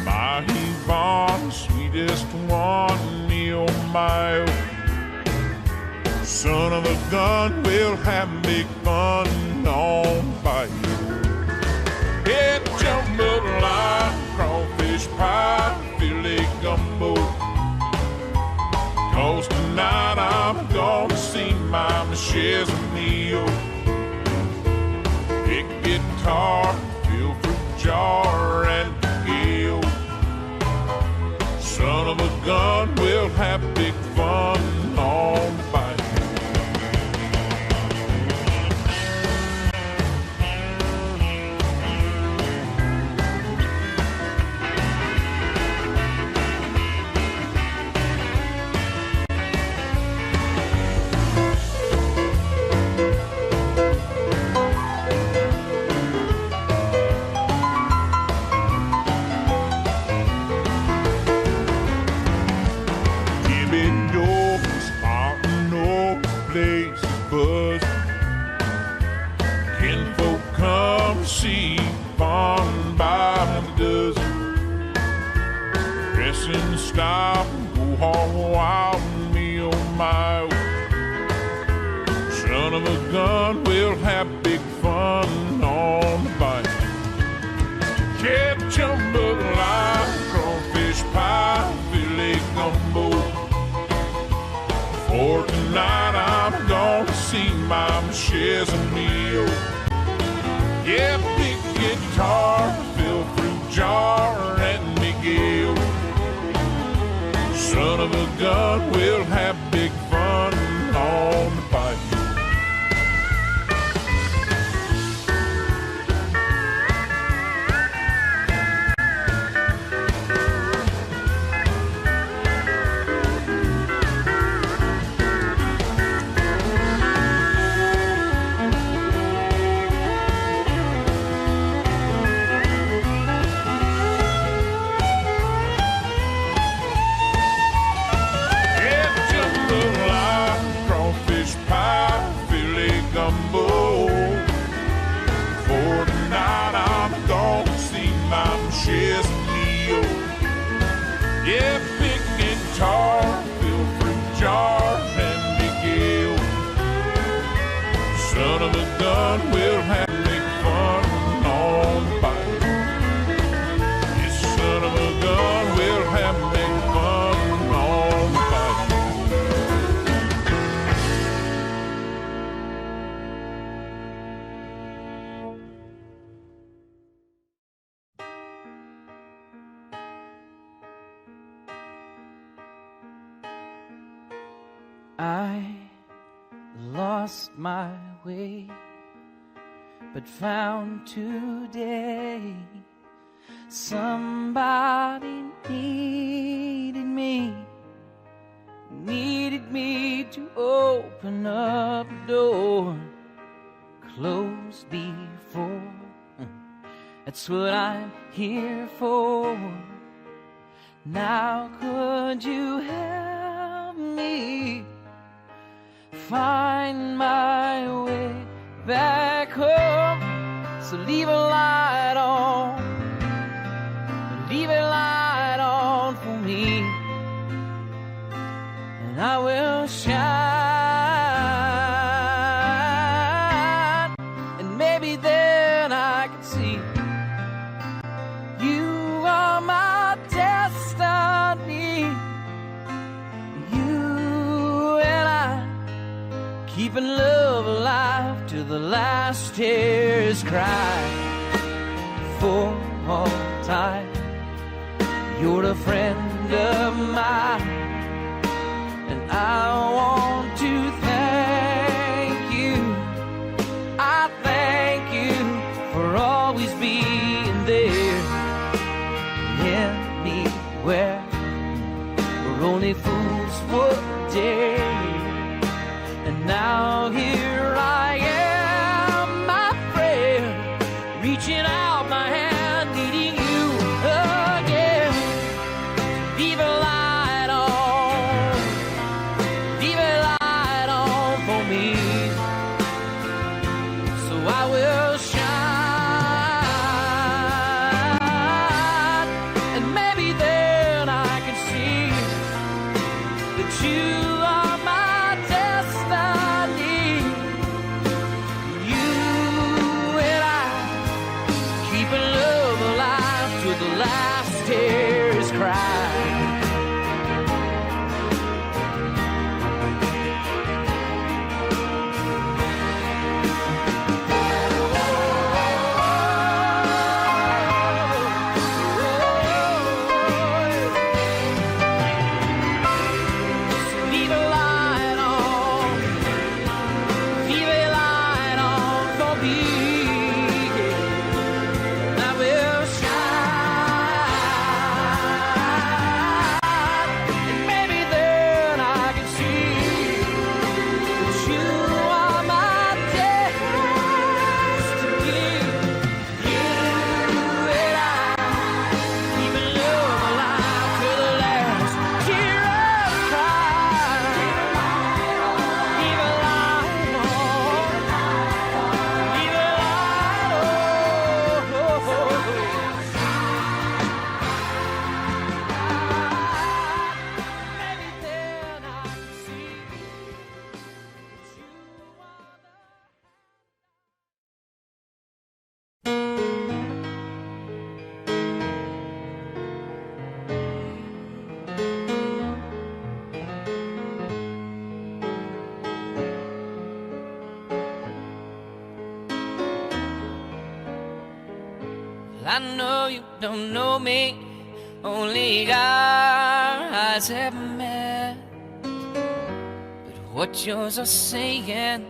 My Yvonne, sweetest one, me oh my oh. Son of a gun, we'll have big fun on bayou. Head jambalaya, crawfish pie, filet gumbo. 'Cause tonight I'm gonna see my Michelle's Neo. Big guitar, fill fruit jar and gale. Son of a gun, we'll have big fun on the bayou. Stop, go hog wild, me oh my oh. Son of a gun, we'll have big fun on the bayou. Catch jambalaya, crawfish pie, filet gumbo. For tonight I'm gonna see my Michelle's Neo. Yeah, big guitar, fill fruit jar and Miguel. Son of a gun, we'll have big fun on the bayou. Yeah, big guitar, fill fruit jar and Miguel. Son of a gun, we'll have big fun on the bayou. Yes, son of a gun, we'll have big fun on the bayou. I lost my way, but found today. Somebody needed me to open up the door closed before. That's what I'm here for. Now could you help me find my way back home? So leave a light on, leave a light on for me, and I will shine, and maybe then I can see you are my destiny. You and I keeping love alive till the last tears cry. For all time, you're a friend of mine, and I want to thank you. I thank you for always being there. Anywhere where only fools would dare. And now here I am, my friend, reaching out my hand, needing you again. Leave a light on, leave a light on for me, so I will shine, and maybe then I can see that you are my destiny. You and I keeping love alive till the last tears cry. Leave a light on, leave a light on for me. I will shine, and maybe then I can see that you are my destiny. You and I keeping love alive till the last tear cry. Leave a light on, leave a light on. Maybe then I can see that you are I know you don't know me, only our eyes have met. But what yours are saying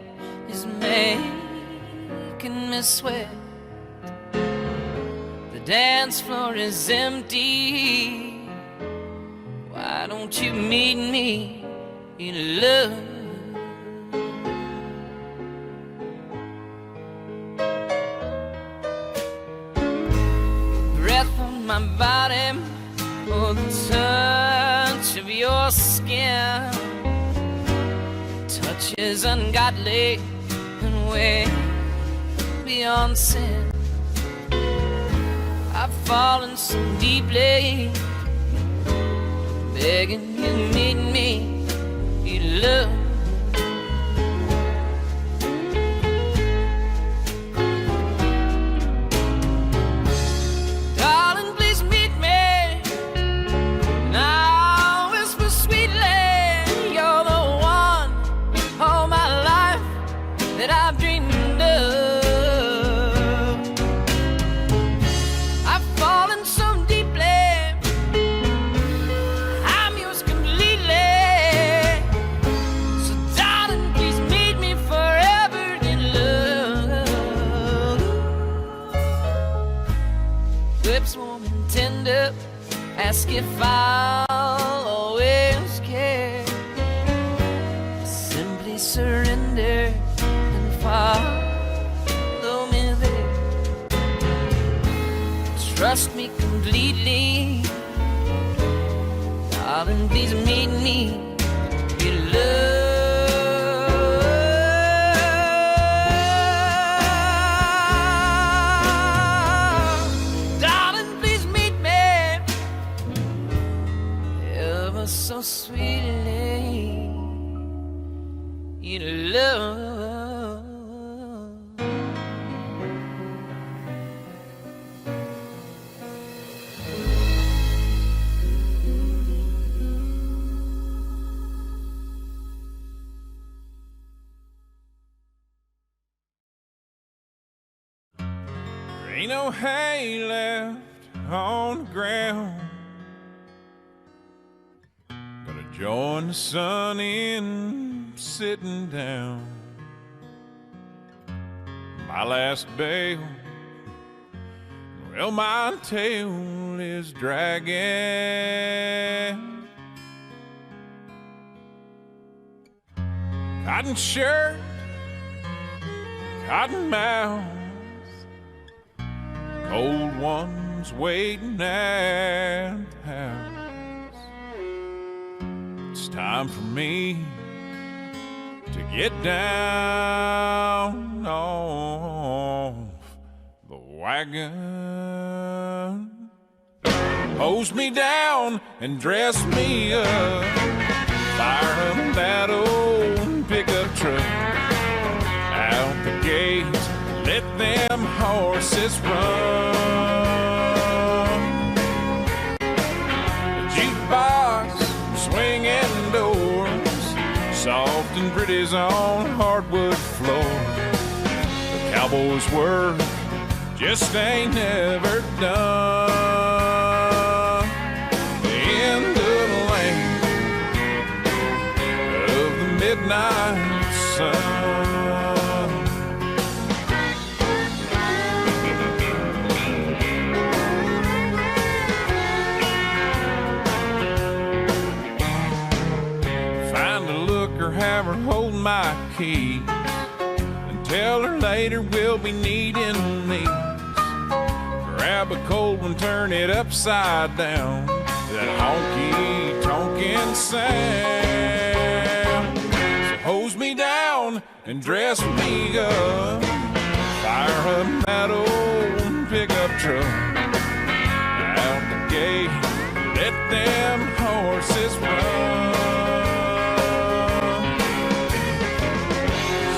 is making me sweat. The dance floor is empty. Why don't you meet me in love? Breath on my body, oh, the touch of your skin. Touch is ungodly and way beyond sin. I've fallen so deeply, begging you meet me in love. Darling, please meet me, and I'll whisper sweetly, you're the one all my life that I've dreamed of. I've fallen so deeply, I'm yours completely. if I'll always care. Simply surrender and follow me there. Trust me completely, darling, please meet me. You love. So sweetly in love. There ain't no hay left on the ground. Join the sun in sitting down. My last bale, well, my tail is dragging. Cotton shirt, cotton mouth, cold ones waiting at the house. It's time for me to get down off the wagon. Hose me down and dress me up. Fire up that old pickup truck. Out the gate, let them horses run. The jukebox swinging doors, soft and pretty's on hardwood floor. The cowboys' work just ain't never done. The end of the lane of the midnight sun. Have her hold my keys and tell her later we'll be needing these. Grab a cold one, turn it upside down. That honky tonkin' sound. So hose me down and dress me up. Fire up that old pickup truck. Out the gate, let them horses run.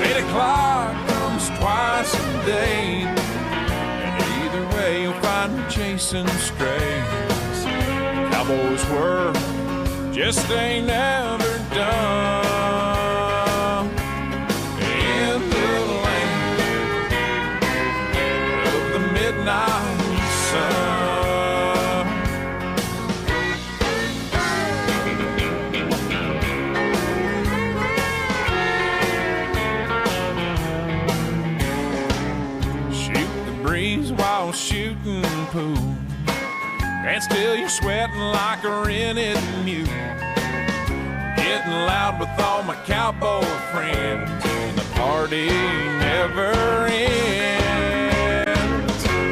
8 o'clock comes twice a day, and either way you'll find me chasing strays. Cowboys' work just ain't never done. In the lane of the midnight sun. While shooting pool, and still you're sweating like a rented mule. Getting loud with all my cowboy friends, and the party never ends.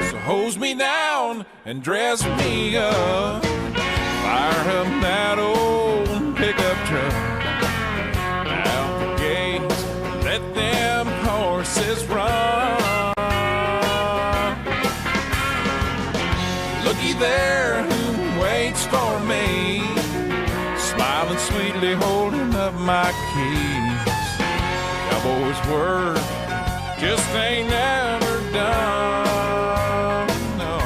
So hose me down and dress me up. Fire up that old pickup truck. Out the gates, let them horses run. Looky there who waits for me, smiling sweetly, holding up my keys. Cowboys' work just ain't never done. No,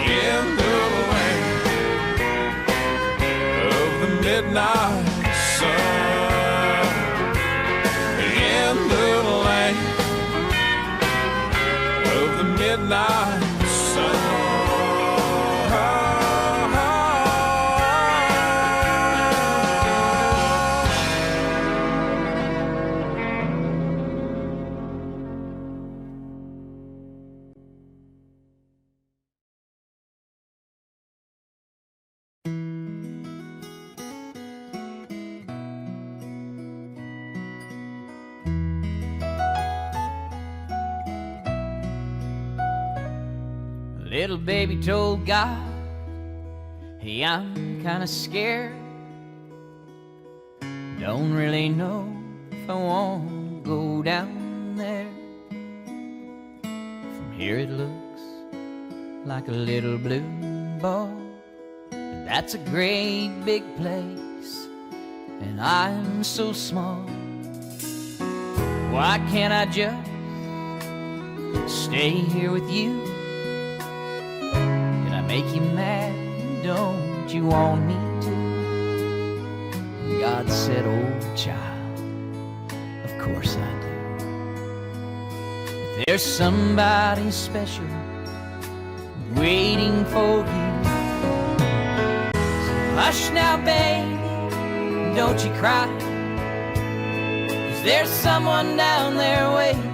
in the lane of the midnight sun. In the lane of the midnight sun. Little baby told God, hey, I'm kinda scared. Don't really know if I want to go down there. From here it looks like a little blue ball, and that's a great big place, and I'm so small. Why can't I just stay here with you? Did I make you mad? Don't you want me to? God said, oh child, of course I do. If there's somebody special waiting for you, so hush now, baby, don't you cry. 'Cause there's someone down there waiting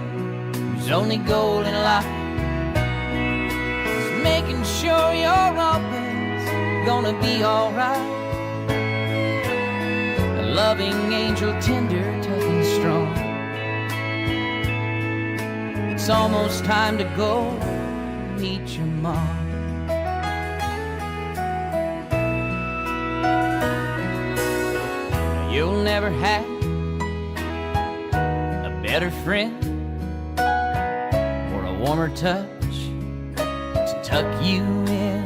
whose only goal in life is making sure you're always gonna be alright. A loving angel, tender, tough and strong. It's almost time to go meet your mom. You'll never have a better friend or a warmer touch to tuck you in.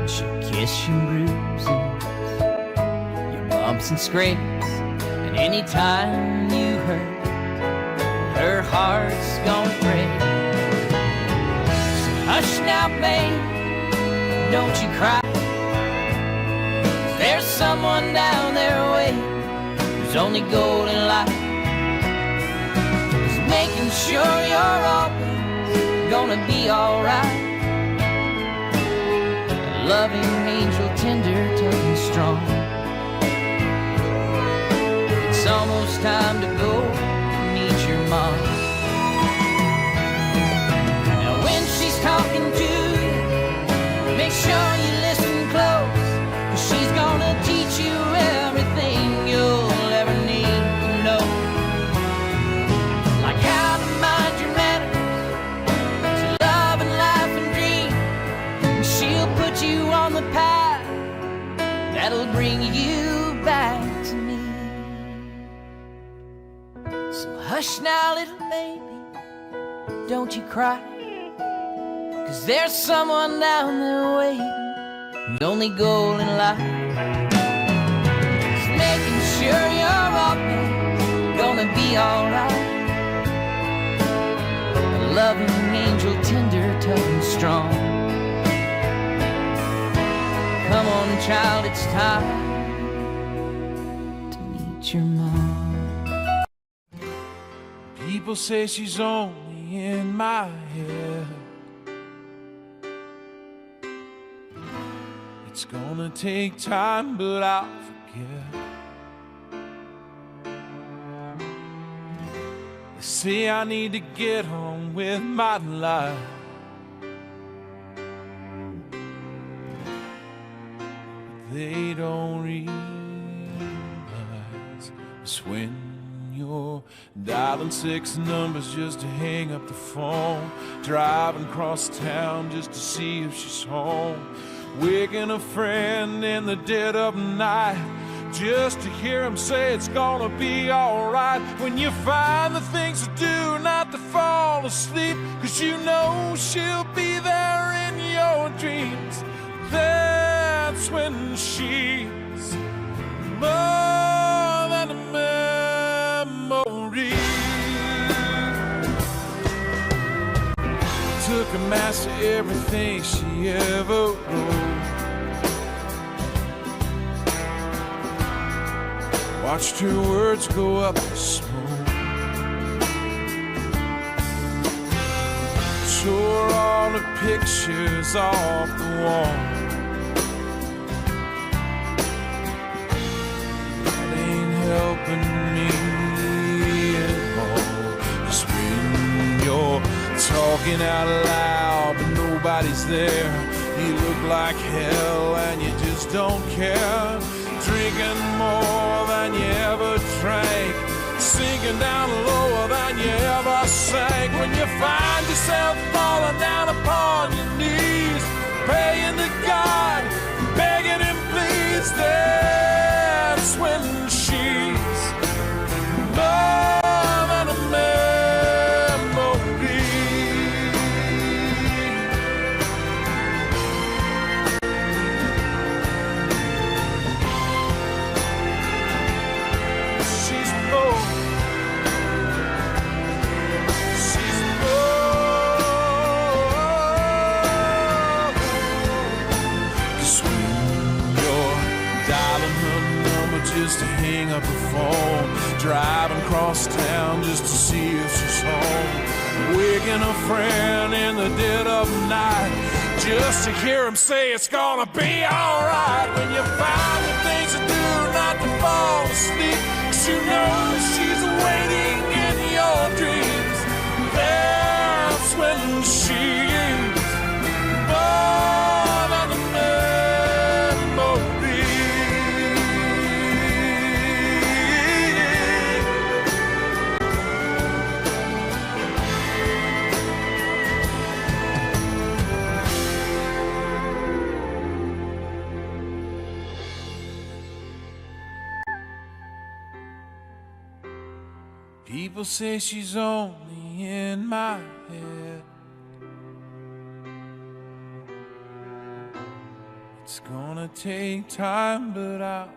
She'll kiss your bruises, your bumps and scrapes, and anytime you hurt, her heart's gonna break. So hush now, babe, don't you cry. 'Cause there's someone down there waiting whose only goal in life is making sure you're always gonna be alright. A loving angel, tender, tough and strong. It's almost time to go meet your mom. Now when she's talking to you, make sure you listen close, 'cause she's gonna teach you everything you'll ever need to know. Like how to mind your manners, to love and life and dream. And she'll put you on the path that'll bring you back to me. So hush now, little baby, don't you cry. 'Cause there's someone down there waiting, the only goal in life is making sure you're always gonna be alright. A loving angel, tender, tough and strong. Come on, child, it's time to meet your mom. People say she's only in my head. It's gonna take time, but I'll forget. They say I need to get on with my life. They don't realize it's when you're dialing 6 numbers just to hang up the phone, driving across town just to see if she's home, waking a friend in the dead of night just to hear him say it's gonna be alright. When you find the things to do not to fall asleep, 'cause you know she'll be there in your dreams, that's when she's more than a memory. Took a master everything she ever wrote. Watched her words go up in smoke. Tore all the pictures off the wall. That ain't helping me at all. 'Cause when you're talking out loud but nobody's there, you look like hell and you just don't care. Drinking more than you ever drank, sinking down lower than you ever sank. When you find yourself falling down a just to hang up the phone, driving across town just to see if she's home, waking a friend in the dead of night just to hear him say it's gonna be alright. When you find the things to do not to fall asleep, 'cause you know she's waiting in your dreams, that's when she's born on the memory. People say she's only in my head. It's gonna take time, but I'll